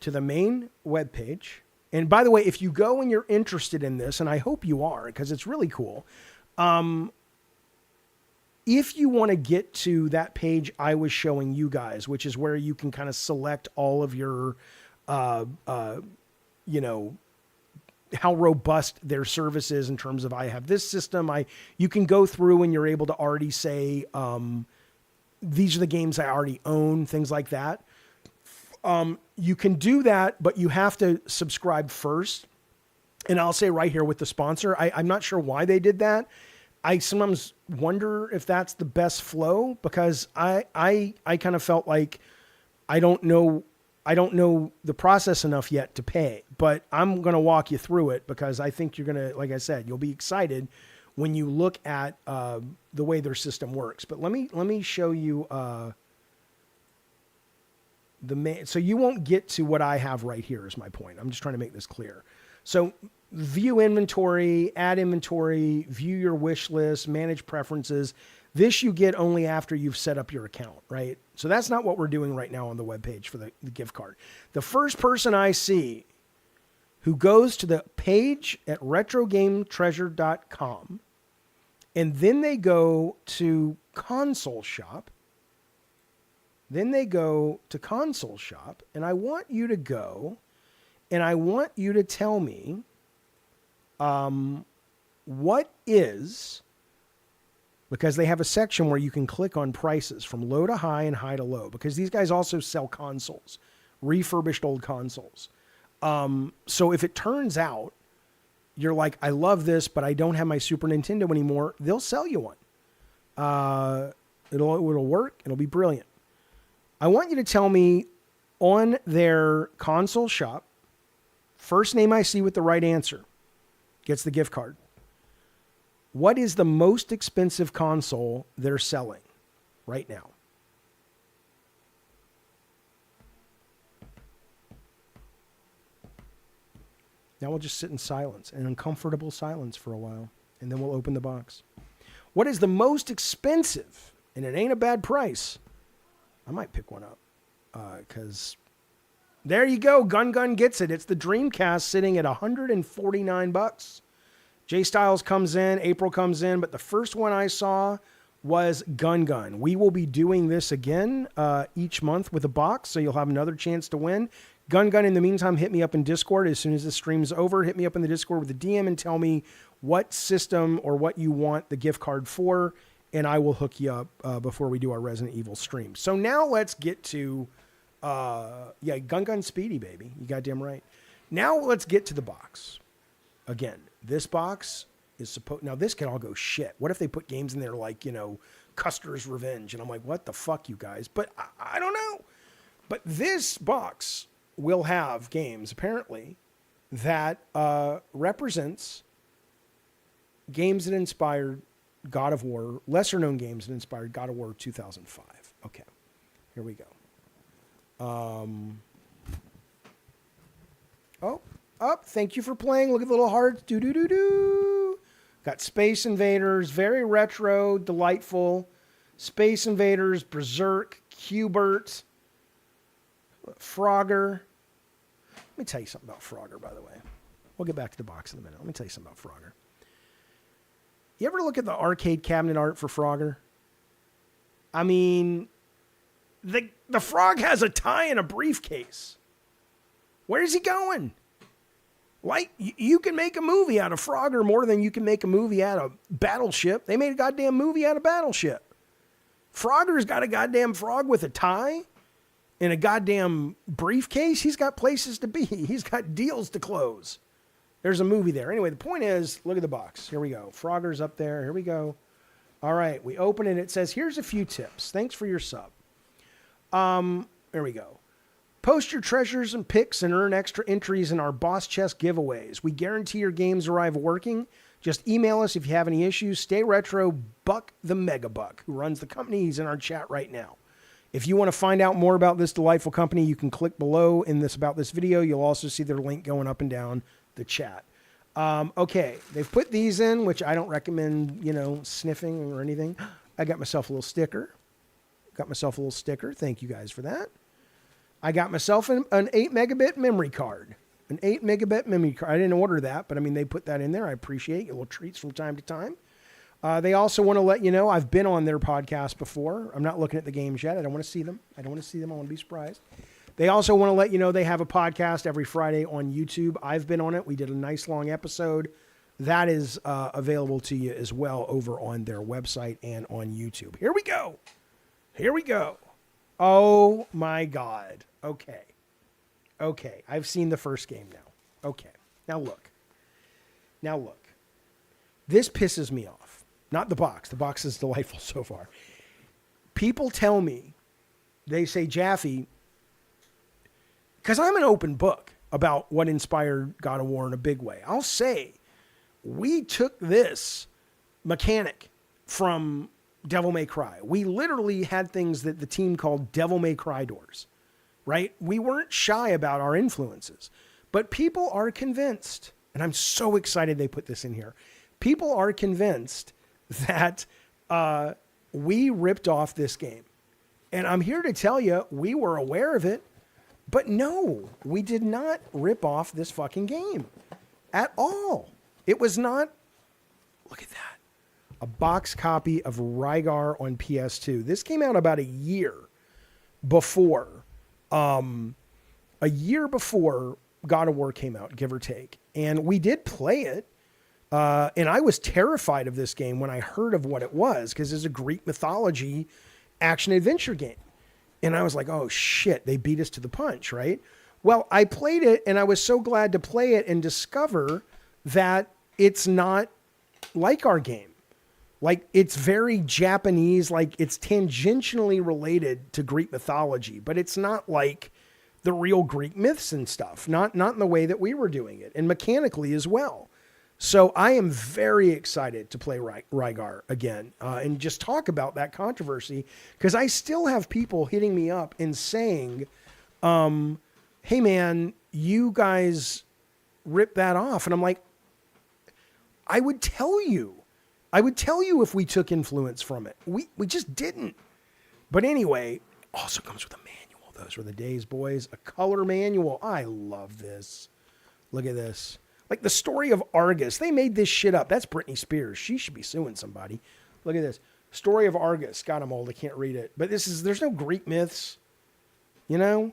to the main webpage. And by the way, if you go and you're interested in this, and I hope you are because it's really cool, if you want to get to that page I was showing you guys, which is where you can kind of select all of your, you know, how robust their service is in terms of I have this system. You can go through and you're able to already say, these are the games I already own, things like that. You can do that, but you have to subscribe first. And I'll say right here with the sponsor, I'm not sure why they did that. I sometimes wonder if that's the best flow because I kind of felt like I don't know the process enough yet to pay, but I'm going to walk you through it because I think you're going to, like I said, you'll be excited when you look at the way their system works. But let me show you so you won't get to what I have right here is my point. I'm just trying to make this clear. So view inventory, add inventory, view your wish list, manage preferences. This you get only after you've set up your account, right? So that's not what we're doing right now on the webpage for the gift card. The first person I see who goes to the page at retrogametreasure.com and then they go to console shop. Then they go to console shop, and I want you to go, and I want you to tell me what is, because they have a section where you can click on prices from low to high and high to low, because these guys also sell consoles, refurbished old consoles. So if it turns out you're like, I love this, but I don't have my Super Nintendo anymore, they'll sell you one. It'll work. It'll be brilliant. I want you to tell me on their console shop, first name I see with the right answer gets the gift card. What is the most expensive console they're selling right now? Now we'll just sit in silence, an uncomfortable silence for a while, and then we'll open the box. What is the most expensive? And it ain't a bad price. I might pick one up because there you go. Gun gets it. It's the Dreamcast sitting at $149. Jay Styles comes in, April comes in, but the first one I saw was Gun. We will be doing this again each month with a box, so you'll have another chance to win. Gun, in the meantime, hit me up in Discord as soon as the stream's over. Hit me up in the Discord with a DM and tell me what system or what you want the gift card for, and I will hook you up before we do our Resident Evil stream. So now let's get to, Gun Speedy, baby. You goddamn right. Now let's get to the box. Again, this box is supposed... Now, this can all go shit. What if they put games in there like, Custer's Revenge. And I'm like, what the fuck, you guys? But I don't know. But this box will have games, apparently, that represents games that inspired God of War, lesser-known games that inspired God of War 2005. Okay, here we go. Thank you for playing. Look at the little hearts. Do-do-do-do. Got Space Invaders, very retro, delightful. Space Invaders, Berserk, Q*bert, Frogger. Let me tell you something about Frogger, by the way. We'll get back to the box in a minute. Let me tell you something about Frogger. You ever look at the arcade cabinet art for Frogger? I mean, the frog has a tie and a briefcase. Where's he going? Like, you can make a movie out of Frogger more than you can make a movie out of Battleship. They made a goddamn movie out of Battleship. Frogger's got a goddamn frog with a tie and a goddamn briefcase. He's got places to be. He's got deals to close. There's a movie there. Anyway, the point is, look at the box. Here we go. Frogger's up there. Here we go. All right, we open it. It says, here's a few tips. Thanks for your sub. There we go. Post your treasures and picks and earn extra entries in our boss chest giveaways. We guarantee your games arrive working. Just email us if you have any issues. Stay retro, Buck the Mega Buck, who runs the company. He's in our chat right now. If you want to find out more about this delightful company, you can click below in this about this video. You'll also see their link going up and down the chat. Okay, they've put these in, which I don't recommend, sniffing or anything. I got myself a little sticker. Thank you guys for that. I got myself an 8 megabit memory card. An 8 megabit memory card. I didn't order that, but I mean, they put that in there. I appreciate your little treats from time to time. They also want to let you know, I've been on their podcast before. I'm not looking at the games yet. I don't want to see them. I want to be surprised. They also want to let you know they have a podcast every Friday on YouTube. I've been on it. We did a nice long episode. That is available to you as well over on their website and on YouTube. Here we go. Oh my God. Okay. I've seen the first game now. Okay. Now look. This pisses me off. Not the box. The box is delightful so far. People tell me, they say, Jaffe, because I'm an open book about what inspired God of War in a big way. I'll say, we took this mechanic from Devil May Cry. We literally had things that the team called Devil May Cry doors, right? We weren't shy about our influences, but people are convinced, and I'm so excited they put this in here. People are convinced that we ripped off this game. And I'm here to tell you, we were aware of it, but no, we did not rip off this fucking game at all. It was not, look at that, a box copy of Rygar on PS2. This came out about a year before God of War came out, give or take. And we did play it. And I was terrified of this game when I heard of what it was, because it's a Greek mythology action-adventure game. And I was like, oh, shit, they beat us to the punch, right? Well, I played it, and I was so glad to play it and discover that it's not like our game. Like, it's very Japanese, like, it's tangentially related to Greek mythology, but it's not like the real Greek myths and stuff. Not in the way that we were doing it, and mechanically as well. So I am very excited to play Rygar again and just talk about that controversy, because I still have people hitting me up and saying, hey man, you guys ripped that off. And I'm like, I would tell you if we took influence from it. We just didn't. But anyway, also comes with a manual. Those were the days, boys. A color manual. I love this. Look at this. Like the story of Argus. They made this shit up. That's Britney Spears. She should be suing somebody. Look at this. Story of Argus. God, I'm old. I can't read it. But there's no Greek myths. You know?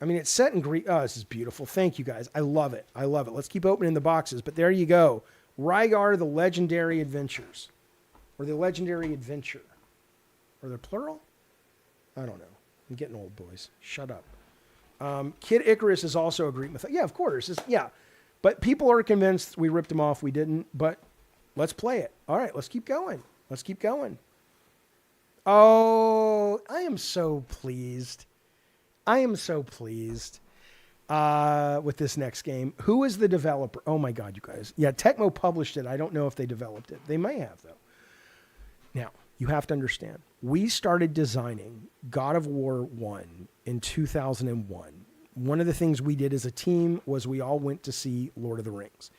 I mean, it's set in Greek. Oh, this is beautiful. Thank you, guys. I love it. Let's keep opening the boxes. But there you go. Rygar, the Legendary Adventures. Or the Legendary Adventure. Are they plural? I don't know. I'm getting old, boys. Shut up. Kid Icarus is also a Greek myth. Yeah, of course. Yeah. But people are convinced we ripped him off. We didn't. But let's play it. All right, let's keep going. Let's keep going. Oh, I am so pleased. I am so pleased with this next game. Who is the developer? Oh my God, you guys. Yeah, Tecmo published it. I don't know if they developed it. They may have, though. Now, you have to understand, we started designing God of War 1 in 2001. One of the things we did as a team was we all went to see Lord of the Rings.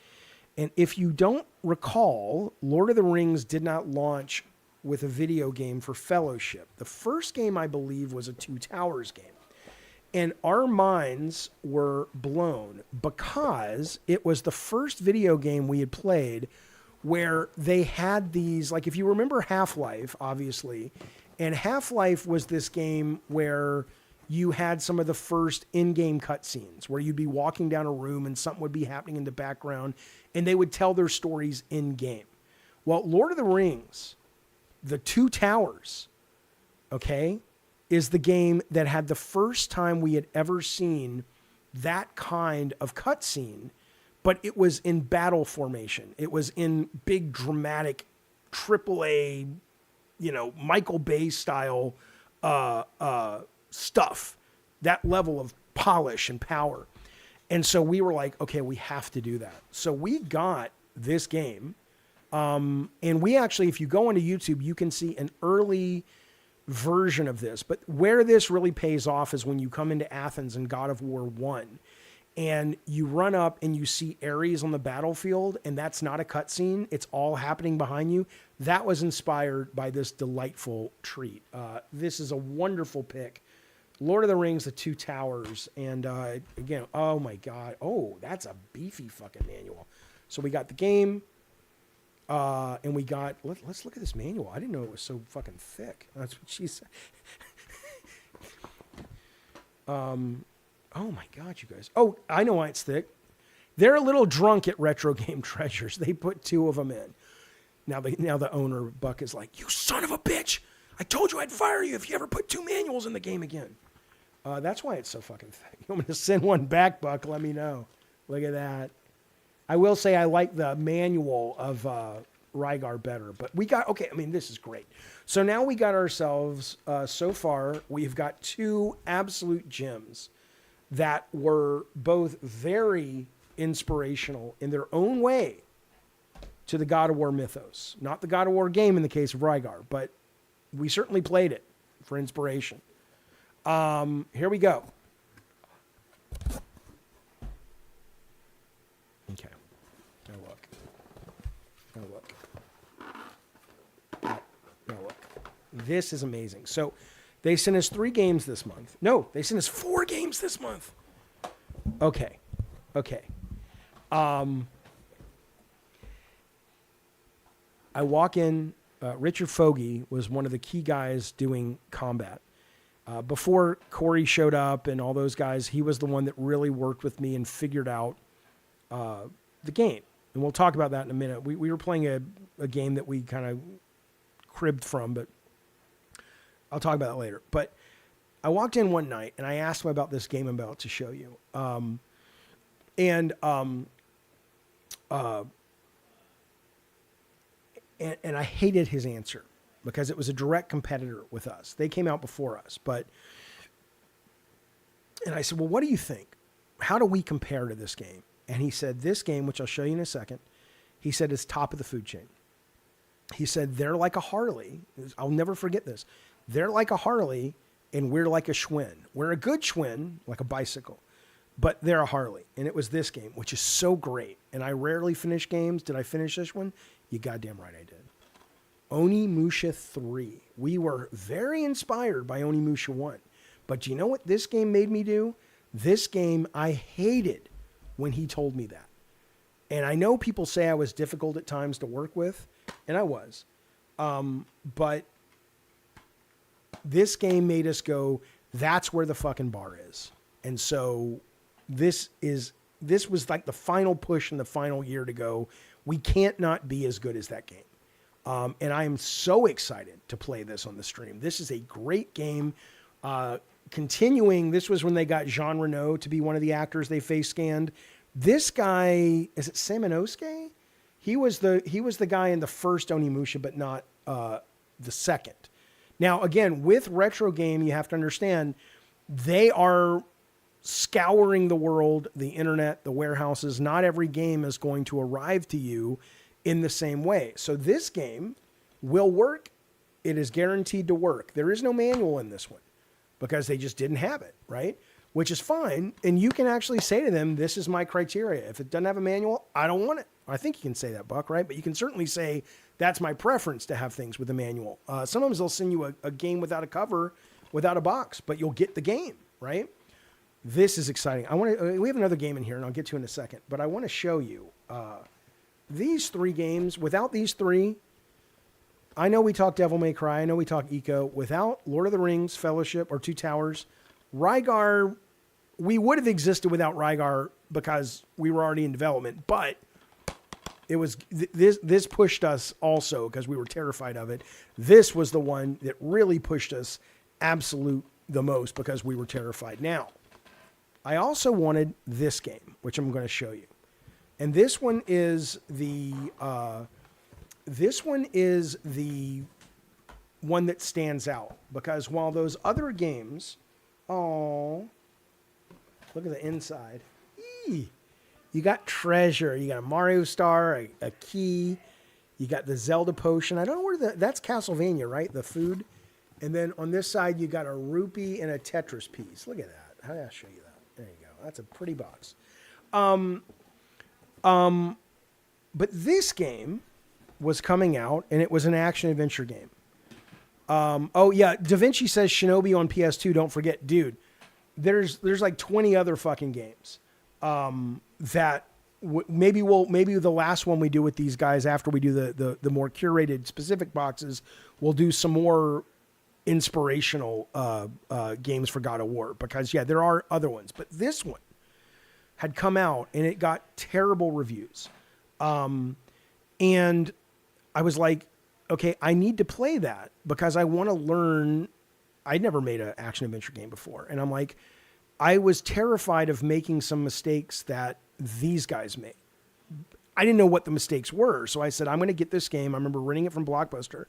And if you don't recall, Lord of the Rings did not launch with a video game for Fellowship. The first game, I believe, was a Two Towers game. And our minds were blown because it was the first video game we had played where they had these, like if you remember Half-Life, obviously, and Half-Life was this game where you had some of the first in-game cutscenes where you'd be walking down a room and something would be happening in the background and they would tell their stories in-game. Well, Lord of the Rings, the Two Towers, okay, is the game that had the first time we had ever seen that kind of cutscene, but it was in battle formation. It was in big, dramatic, AAA, Michael Bay style stuff, that level of polish and power. And so we were like, okay, we have to do that. So we got this game. And we actually, if you go onto YouTube, you can see an early version of this. But where this really pays off is when you come into Athens in God of War 1 and you run up and you see Ares on the battlefield, and that's not a cutscene. It's all happening behind you. That was inspired by this delightful treat. This is a wonderful pick. Lord of the Rings, The Two Towers. And again, oh my God. Oh, that's a beefy fucking manual. So we got the game. And we got, let's look at this manual. I didn't know it was so fucking thick. That's what she said. Oh my God, you guys. Oh, I know why it's thick. They're a little drunk at Retro Game Treasures. They put 2 of them in. Now the owner, Buck, is like, you son of a bitch. I told you I'd fire you if you ever put 2 manuals in the game again. That's why it's so fucking thick. You want me to send one back, Buck? Let me know. Look at that. I will say I like the manual of Rygar better, but we got, okay, I mean, this is great. So now we got ourselves, so far, we've got 2 absolute gems that were both very inspirational in their own way to the God of War mythos. Not the God of War game in the case of Rygar, but we certainly played it for inspiration. Here we go. Okay. Now look. Now look. This is amazing. So they sent us 3 games this month. No, they sent us 4 games this month. Okay. I walk in. Richard Fogey was one of the key guys doing combat. Before Corey showed up and all those guys, he was the one that really worked with me and figured out the game. And we'll talk about that in a minute. We were playing a game that we kind of cribbed from, but I'll talk about it later. But I walked in one night and I asked him about this game I'm about to show you. And I hated his answer because it was a direct competitor with us. They came out before us, and I said, well, what do you think? How do we compare to this game? And he said, this game, which I'll show you in a second, he said is top of the food chain. He said, they're like a Harley. I'll never forget this. They're like a Harley and we're like a Schwinn. We're a good Schwinn, like a bicycle, but they're a Harley. And it was this game, which is so great. And I rarely finish games. Did I finish this one? You goddamn right I did. Onimusha 3. We were very inspired by Onimusha 1. But do you know what this game made me do? This game I hated when he told me that. And I know people say I was difficult at times to work with, and I was. But this game made us go, that's where the fucking bar is. And so this was like the final push in the final year to go, we can't not be as good as that game. And I am so excited to play this on the stream. This is a great game. Continuing, this was when they got Jean Reno to be one of the actors they face scanned. This guy, is it Samanosuke? He was the guy in the first Onimusha, but not the second. Now, again, with Retro Game, you have to understand they are scouring the world, the internet, the warehouses. Not every game is going to arrive to you in the same way. So this game will work. It is guaranteed to work. There is no manual in this one because they just didn't have it, right? Which is fine. And you can actually say to them, this is my criteria. If it doesn't have a manual, I don't want it. I think you can say that, Buck, right? But you can certainly say that's my preference to have things with a manual. Sometimes they'll send you a game without a cover, without a box, but you'll get the game, right? This is exciting. We have another game in here, and I'll get to in a second, but I want to show you these three games. Without these three, I know we talk Devil May Cry, I know we talk Eco. Without Lord of the Rings, Fellowship, or Two Towers, Rygar, we would have existed without Rygar because we were already in development, but it was this pushed us also because we were terrified of it. This was the one that really pushed us the most because we were terrified. Now, I also wanted this game, which I'm going to show you. And this one is the one that stands out because while those other games, oh, look at the inside. Eee. You got treasure. You got a Mario Star, a key. You got the Zelda potion. I don't know where that's Castlevania, right? The food. And then on this side, you got a rupee and a Tetris piece. Look at that. How did I show you that? There you go. That's a pretty box. But this game was coming out, and it was an action-adventure game. Oh, yeah. Da Vinci says Shinobi on PS2. Don't forget. Dude, there's like 20 other fucking games. That maybe the last one we do with these guys after we do the more curated specific boxes, we'll do some more inspirational games for God of War because there are other ones, but this one had come out and it got terrible reviews. And I was like, okay, I need to play that because I want to learn. I'd never made an action adventure game before. And I'm like, I was terrified of making some mistakes that these guys made. I didn't know what the mistakes were. So I said, I'm going to get this game. I remember renting it from Blockbuster.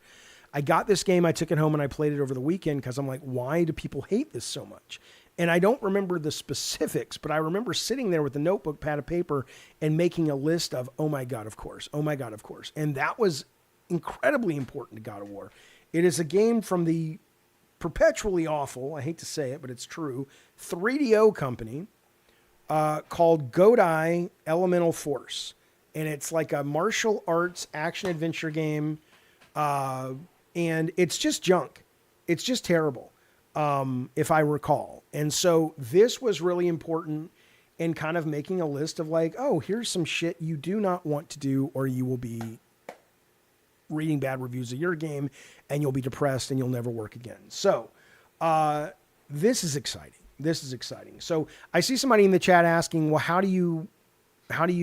I got this game. I took it home and I played it over the weekend because I'm like, why do people hate this so much? And I don't remember the specifics, but I remember sitting there with a notebook, pad of paper, and making a list of, oh my God, of course. Oh my God, of course. And that was incredibly important to God of War. It is a game from the perpetually awful, I hate to say it, but it's true, 3DO company called Godai Elemental Force. And it's like a martial arts action adventure game. And it's just junk. It's just terrible, if I recall. And so this was really important in kind of making a list of like, oh, here's some shit you do not want to do, or you will be reading bad reviews of your game and you'll be depressed and you'll never work again. So this is exciting. This is exciting. So I see somebody in the chat asking, well, how do you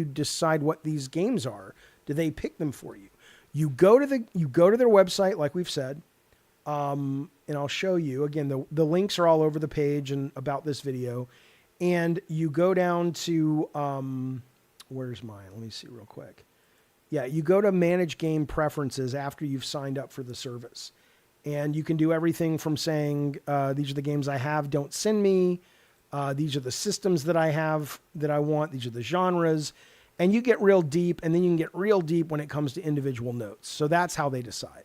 decide what these games are? Do they pick them for you? You go to their website, like we've said, and I'll show you again. The links are all over the page and about this video, and you go down to where's mine? Let me see real quick. Yeah, you go to manage game preferences after you've signed up for the service, and you can do everything from saying these are the games I have. Don't send me. These are the systems that I have that I want. These are the genres. And you get real deep, and then you can get real deep when it comes to individual notes. So that's how they decide.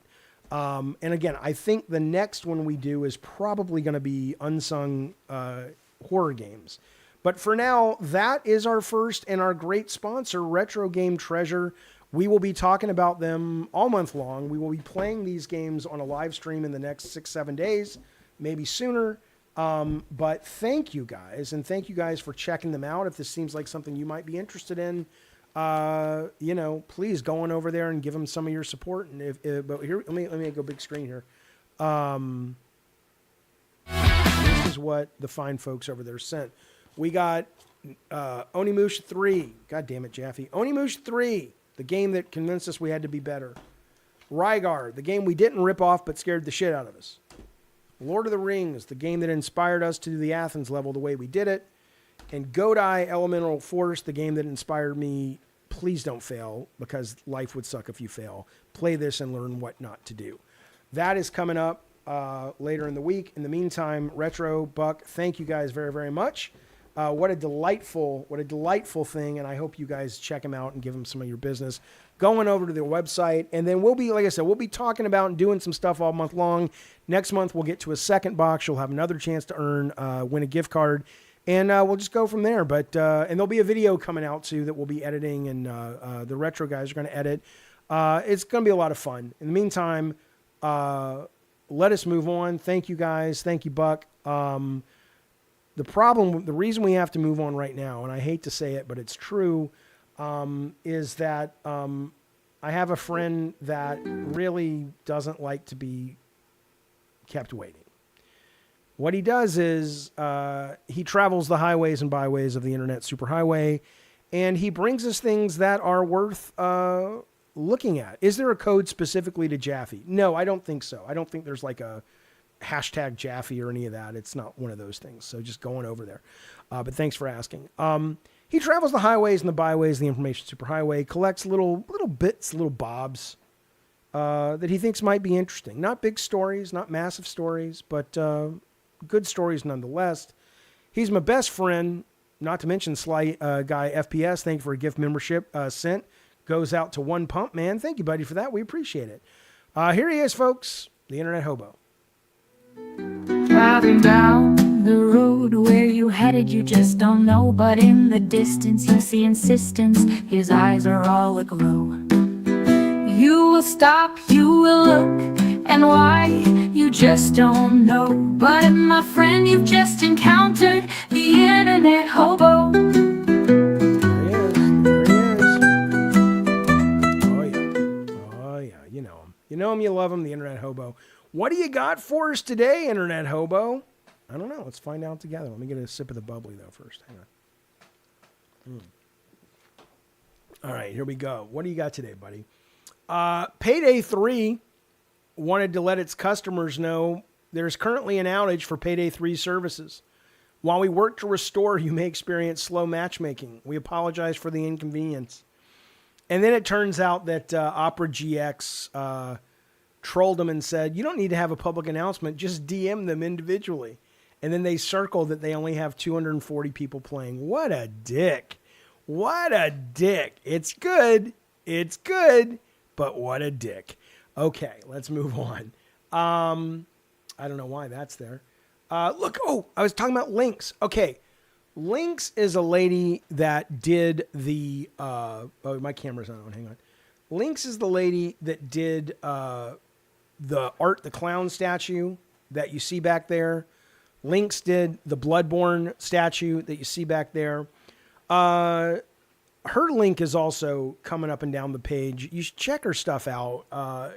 And again, I think the next one we do is probably going to be unsung horror games. But for now, that is our first and our great sponsor, Retro Game Treasure. We will be talking about them all month long. We will be playing these games on a live stream in the next 6-7 days, maybe sooner. But thank you guys, and thank you guys for checking them out. If this seems like something you might be interested in, please go on over there and give them some of your support. And but here, let me go big screen here. This is what the fine folks over there sent. We got Onimusha 3. God damn it, Jaffe. Onimusha 3, the game that convinced us we had to be better. Rygar, the game we didn't rip off but scared the shit out of us. Lord of the Rings, the game that inspired us to do the Athens level the way we did it. And Godai Elemental Force, the game that inspired me please don't fail, because life would suck if you fail. Play this and learn what not to do. That is coming up later in the week. In the meantime, Retro, Buck, thank you guys very, very much. What a delightful thing, and I hope you guys check them out and give them some of your business. Going over to their website, and then we'll be, like I said, we'll be talking about and doing some stuff all month long. Next month, we'll get to a second box. You'll have another chance to earn, win a gift card, and we'll just go from there. But and there'll be a video coming out too that we'll be editing, and the Retro guys are going to edit. It's going to be a lot of fun. In the meantime, let us move on. Thank you guys. Thank you, Buck. The reason we have to move on right now, and I hate to say it, but it's true, is that I have a friend that really doesn't like to be kept waiting. What he does is he travels the highways and byways of the internet superhighway, and he brings us things that are worth looking at. Is there a code specifically to Jaffe? No, I don't think so. I don't think there's like a hashtag Jaffe or any of that. It's not one of those things. So just going over there. But thanks for asking. He travels the highways and the byways of the information superhighway, collects little bits, little bobs that he thinks might be interesting. Not big stories, not massive stories, but good stories nonetheless. He's my best friend, not to mention Sly Guy FPS. Thank you for a gift membership sent. Goes out to One Pump, man. Thank you, buddy, for that. We appreciate it. Here he is, folks, the Internet Hobo. Driving down the road, where you headed you just don't know, but in the distance you see insistence. His eyes are all aglow. You will stop, you will look, and why you just don't know. But my friend, you've just encountered the Internet Hobo. You know him, you love him, the Internet Hobo. What do you got for us today, Internet Hobo? I don't know. Let's find out together. Let me get a sip of the bubbly, though, first. Hang on. All right, here we go. What do you got today, buddy? Payday 3 wanted to let its customers know there's currently an outage for Payday 3 services. While we work to restore, you may experience slow matchmaking. We apologize for the inconvenience. And then it turns out that Opera GX trolled them and said, you don't need to have a public announcement, just DM them individually. And then they circle that they only have 240 people playing. What a dick. What a dick. It's good, but what a dick. Okay, let's move on. I don't know why that's there. Look, I was talking about Lynx. Okay, Lynx is a lady that did the... my camera's not on, hang on. Lynx is the lady that did the Art the Clown statue that you see back there. Lynx did the Bloodborne statue that you see back there. Her link is also coming up and down the page. You should check her stuff out.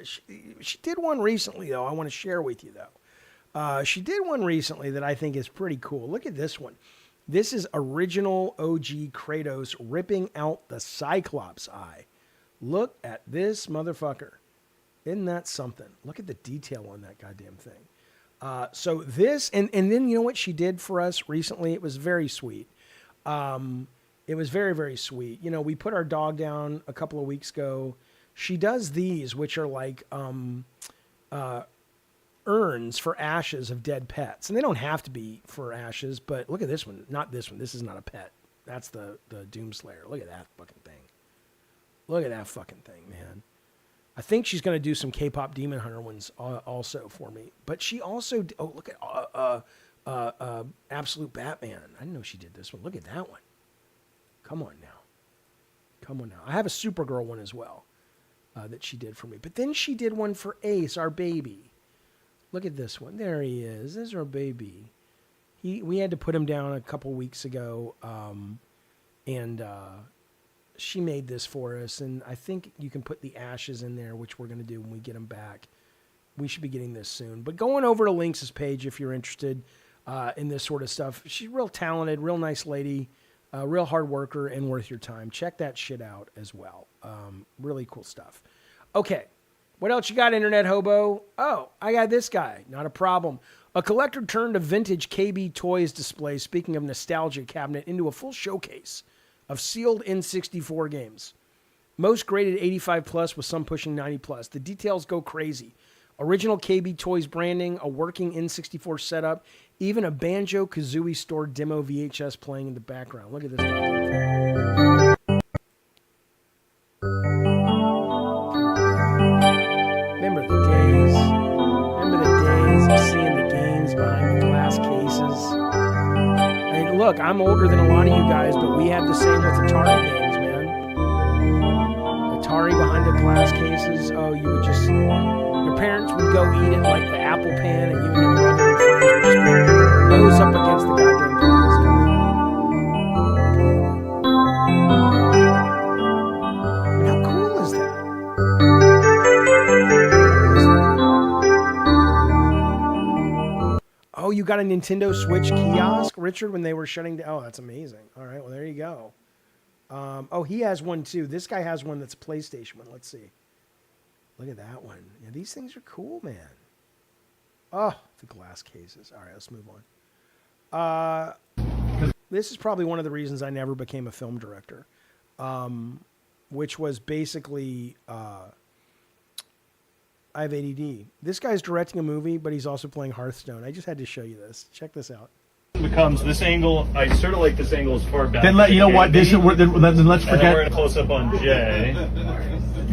She did one recently, though. I want to share with you, though. She did one recently that I think is pretty cool. Look at this one. This is original OG Kratos ripping out the Cyclops eye. Look at this motherfucker. Isn't that something? Look at the detail on that goddamn thing. So this, and then you know what she did for us recently? It was very sweet. It was very, very sweet. You know, we put our dog down a couple of weeks ago. She does these, which are like urns for ashes of dead pets. And they don't have to be for ashes, but look at this one. Not this one. This is not a pet. That's the Doomslayer. Look at that fucking thing. Look at that fucking thing, man. I think she's going to do some K-pop Demon Hunter ones also for me. But she also... Oh, look at Absolute Batman. I didn't know she did this one. Look at that one. Come on now. Come on now. I have a Supergirl one as well that she did for me. But then she did one for Ace, our baby. Look at this one. There he is. This is our baby. We had to put him down a couple weeks ago, and she made this for us. And I think you can put the ashes in there, which we're going to do when we get him back. We should be getting this soon. But going over to Lynx's page if you're interested in this sort of stuff. She's real talented, real nice lady, real hard worker, and worth your time. Check that shit out as well. Really cool stuff. Okay. What else you got, Internet Hobo? Oh, I got this guy. Not a problem. A collector turned a vintage KB Toys display, speaking of nostalgia cabinet, into a full showcase of sealed N64 games. Most graded 85 plus with some pushing 90 plus. The details go crazy. Original KB Toys branding, a working N64 setup, even a Banjo-Kazooie store demo VHS playing in the background. Look at this. Remember the days. Remember the days of seeing the games behind the glass cases. And look, I'm older than a lot of you guys, but we had the same with Atari games, man. Atari behind the glass cases. Oh, you would just... Your parents would go eat it like the apple pan, and you and your brother and friends would just put nose up against the goddamn glass. And how cool is that? Oh, you got a Nintendo Switch kiosk, Richard, when they were shutting down? Oh, that's amazing. All right, well, there you go. Oh, he has one, too. This guy has one that's a PlayStation one. Let's see. Look at that one. Yeah, these things are cool, man. Oh, the glass cases. All right, let's move on. This is probably one of the reasons I never became a film director, which was basically I have ADD. This guy's directing a movie, but he's also playing Hearthstone. I just had to show you this. Check this out. Becomes this angle. I sort of like this angle as far back. Then you know what? Then let's forget. And we're gonna close up on Jay.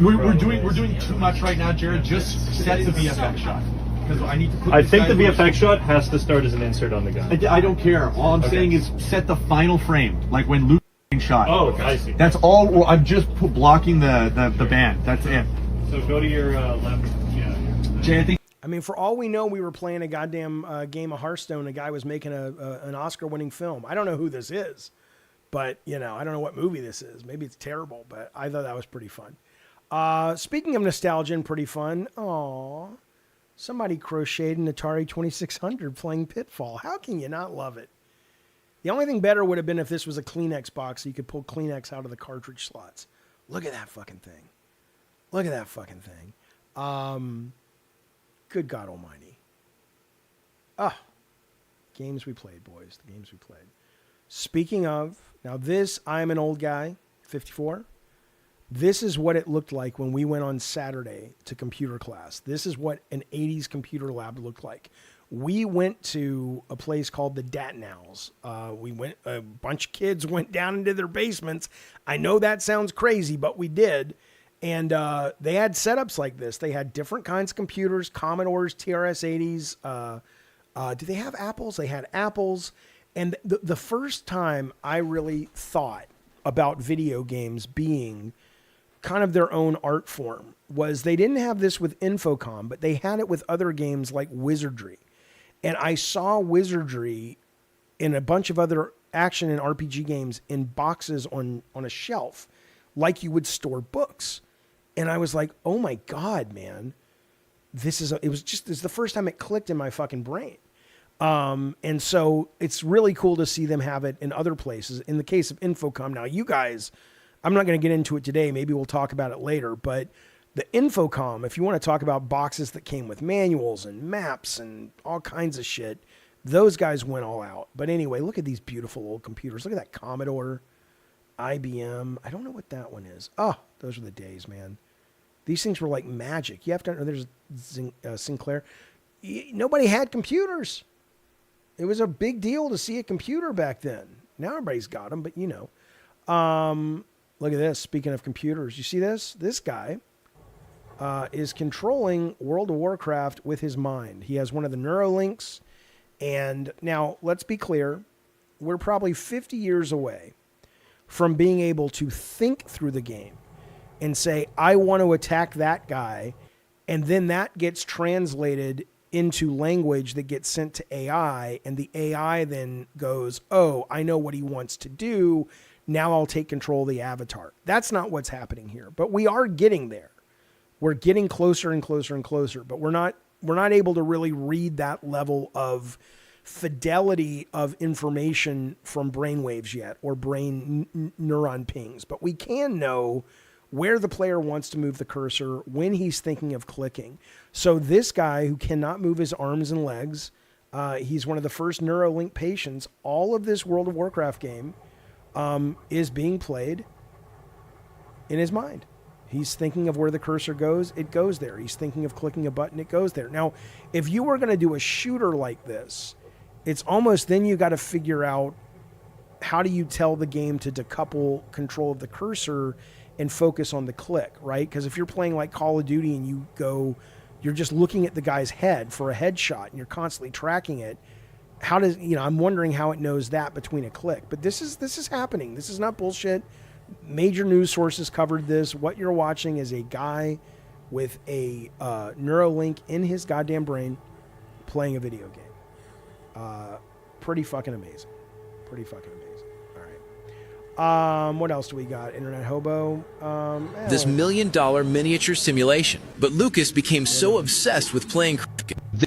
We're doing too much right now, Jared. Just set the VFX shot because I need to. Put I think the VFX shot has to start as an insert on the gun. I don't care. All I'm saying is set the final frame, like when Luke shot. Oh, okay, I see. That's all. I'm just blocking the band. That's it. So go to your left. Yeah. Jay, I think. I mean, for all we know, we were playing a goddamn game of Hearthstone. A guy was making an Oscar-winning film. I don't know who this is, but, you know, I don't know what movie this is. Maybe it's terrible, but I thought that was pretty fun. Speaking of nostalgia and pretty fun, somebody crocheted an Atari 2600 playing Pitfall. How can you not love it? The only thing better would have been if this was a Kleenex box so you could pull Kleenex out of the cartridge slots. Look at that fucking thing. Look at that fucking thing. Good God almighty. Games we played, boys. The games we played. Speaking of, now this, I'm an old guy, 54. This is what it looked like when we went on Saturday to computer class. This is what an 80s computer lab looked like. We went to a place called the Datnows. A bunch of kids went down into their basements. I know that sounds crazy, but we did. And they had setups like this. They had different kinds of computers, Commodores, TRS-80s. Do they have Apples? They had Apples. And the first time I really thought about video games being kind of their own art form was they didn't have this with Infocom, but they had it with other games like Wizardry. And I saw Wizardry in a bunch of other action and RPG games in boxes on a shelf, like you would store books. And I was like, oh my God, man, it's the first time it clicked in my fucking brain. And so it's really cool to see them have it in other places. In the case of Infocom, now you guys, I'm not going to get into it today. Maybe we'll talk about it later, but the Infocom, if you want to talk about boxes that came with manuals and maps and all kinds of shit, those guys went all out. But anyway, look at these beautiful old computers. Look at that Commodore, IBM. I don't know what that one is. Oh, those are the days, man. These things were like magic. You have to know there's Sinclair. Nobody had computers. It was a big deal to see a computer back then. Now everybody's got them, but you know. Look at this. Speaking of computers, you see this? This guy is controlling World of Warcraft with his mind. He has one of the Neurolinks. And now, let's be clear. We're probably 50 years away from being able to think through the game and say, I want to attack that guy. And then that gets translated into language that gets sent to AI. And the AI then goes, oh, I know what he wants to do. Now I'll take control of the avatar. That's not what's happening here. But we are getting there. We're getting closer and closer and closer. But we're not able to really read that level of fidelity of information from brainwaves yet, or brain neuron pings. But we can know where the player wants to move the cursor, when he's thinking of clicking. So this guy who cannot move his arms and legs, he's one of the first Neuralink patients. All of this World of Warcraft game is being played in his mind. He's thinking of where the cursor goes, it goes there. He's thinking of clicking a button, it goes there. Now, if you were going to do a shooter like this, it's almost then you got to figure out how do you tell the game to decouple control of the cursor and focus on the click, right? Because if you're playing like Call of Duty and you're just looking at the guy's head for a headshot and you're constantly tracking it, how does, I'm wondering how it knows that between a click. But this is happening. This is not bullshit. Major news sources covered this. What you're watching is a guy with a Neuralink in his goddamn brain playing a video game. Pretty fucking amazing. Pretty fucking amazing. All right. What else do we got? Internet Hobo. This $1 million miniature simulation. But Lucas became so obsessed with playing.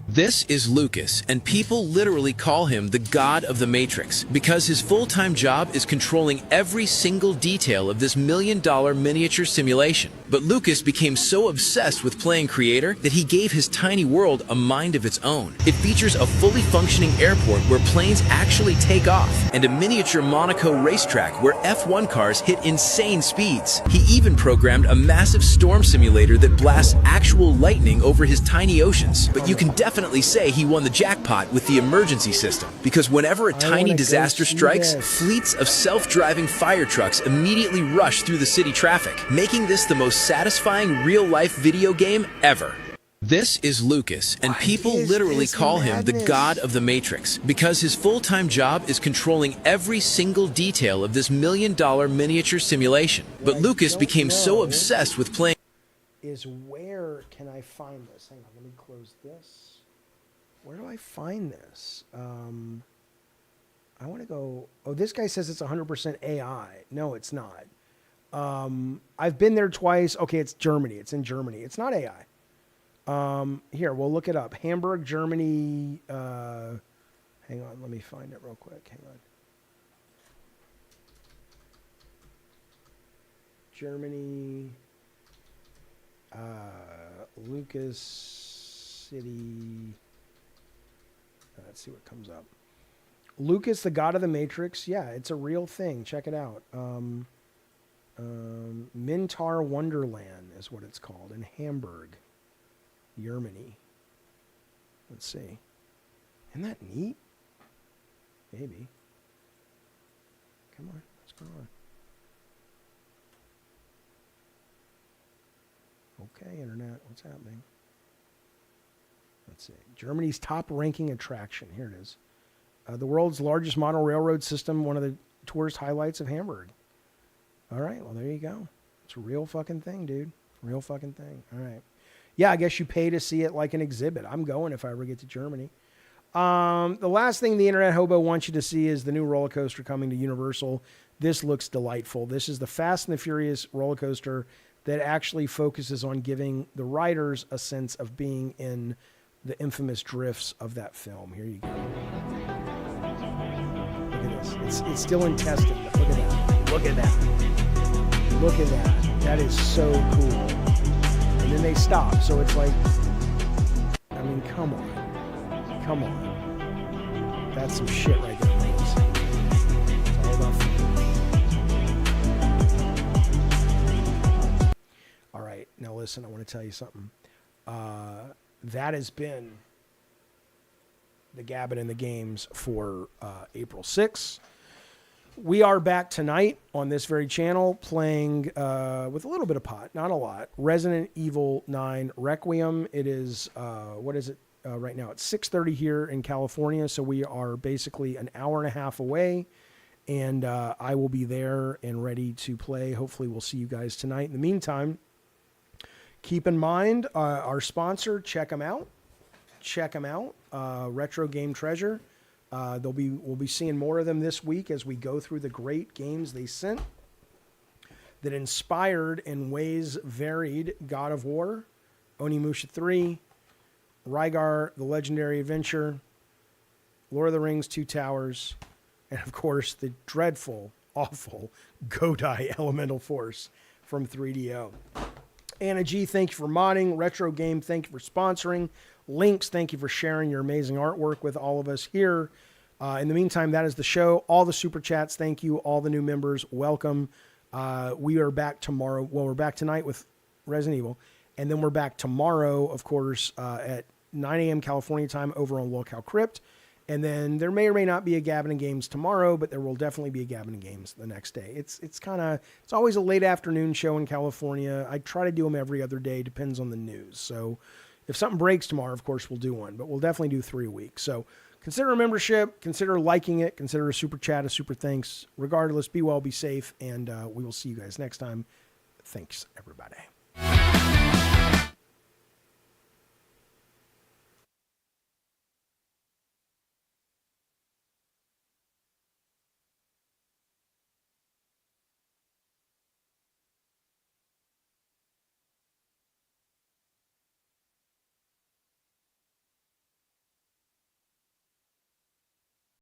This is Lucas, and people literally call him the god of the Matrix because his full-time job is controlling every single detail of this $1 million miniature simulation. But Lucas became so obsessed with playing creator that he gave his tiny world a mind of its own. It features a fully functioning airport where planes actually take off, and a miniature Monaco racetrack where F1 cars hit insane speeds. He even programmed a massive storm simulator that blasts actual lightning over his tiny oceans. But you can definitely say he won the jackpot with the emergency system, because whenever a tiny disaster strikes, fleets of self-driving fire trucks immediately rush through the city traffic, making this the most satisfying real-life video game ever. This is Lucas, and people literally call him the god of the Matrix because his full-time job is controlling every single detail of this $1 million miniature simulation. But Lucas became so obsessed with playing Is where can I find this? Hang on, let me close this. Where do I find this? I want to go. Oh, this guy says it's 100% AI. No, it's not. I've been there twice. Okay, it's Germany. It's in Germany. It's not AI. Here, we'll look it up. Hamburg, Germany. Hang on, let me find it real quick. Hang on. Germany. Lucas City. Let's see what comes up. Lucas, the god of the Matrix. Yeah, it's a real thing. Check it out. Mintar Wonderland is what it's called in Hamburg, Germany. Let's see. Isn't that neat? Maybe. Come on, what's going on? Okay, internet, what's happening? Let's see. Germany's top-ranking attraction. Here it is. The world's largest model railroad system, one of the tourist highlights of Hamburg. All right, well, there you go. It's a real fucking thing, dude. Real fucking thing. All right. Yeah, I guess you pay to see it like an exhibit. I'm going if I ever get to Germany. The last thing the Internet Hobo wants you to see is the new roller coaster coming to Universal. This looks delightful. This is the Fast and the Furious roller coaster that actually focuses on giving the riders a sense of being in the infamous drifts of that film. Here you go. Look at this. It's still in testing. Look at that. Look at that. Look at that. That is so cool. And then they stop. So it's like, I mean, come on. Come on. That's some shit right there, ladies. It's all about fun. All right. Now listen, I want to tell you something. That has been the Gabbin and the Games for April 6th. We are back tonight on this very channel playing with a little bit of pot, not a lot, Resident Evil 9 Requiem. It is, what is it right now? It's 6:30 here in California, so we are basically an hour and a half away, and I will be there and ready to play. Hopefully we'll see you guys tonight. In the meantime, keep in mind our sponsor, check them out. Check them out, Retro Game Treasure. We'll be seeing more of them this week as we go through the great games they sent that inspired in ways varied God of War, Onimusha 3, Rygar, The Legendary Adventure, Lord of the Rings, Two Towers, and of course the dreadful, awful Godai Elemental Force from 3DO. Anna G, thank you for modding. Retro Game, thank you for sponsoring. Links, thank you for sharing your amazing artwork with all of us here. In the meantime, that is the show. All the super chats, thank you. All the new members, welcome. We are back tomorrow. Well, we're back tonight with Resident Evil, and then we're back tomorrow, of course, at 9 a.m. California time over on Locale Crypt. And then there may or may not be a Gabbin' and Games tomorrow, but there will definitely be a Gabbin' and Games the next day. It's always a late afternoon show in California. I try to do them every other day, depends on the news. So if something breaks tomorrow, of course, we'll do one, but we'll definitely do 3 a week. So consider a membership, consider liking it, consider a super chat, a super thanks. Regardless, be well, be safe, and we will see you guys next time. Thanks, everybody.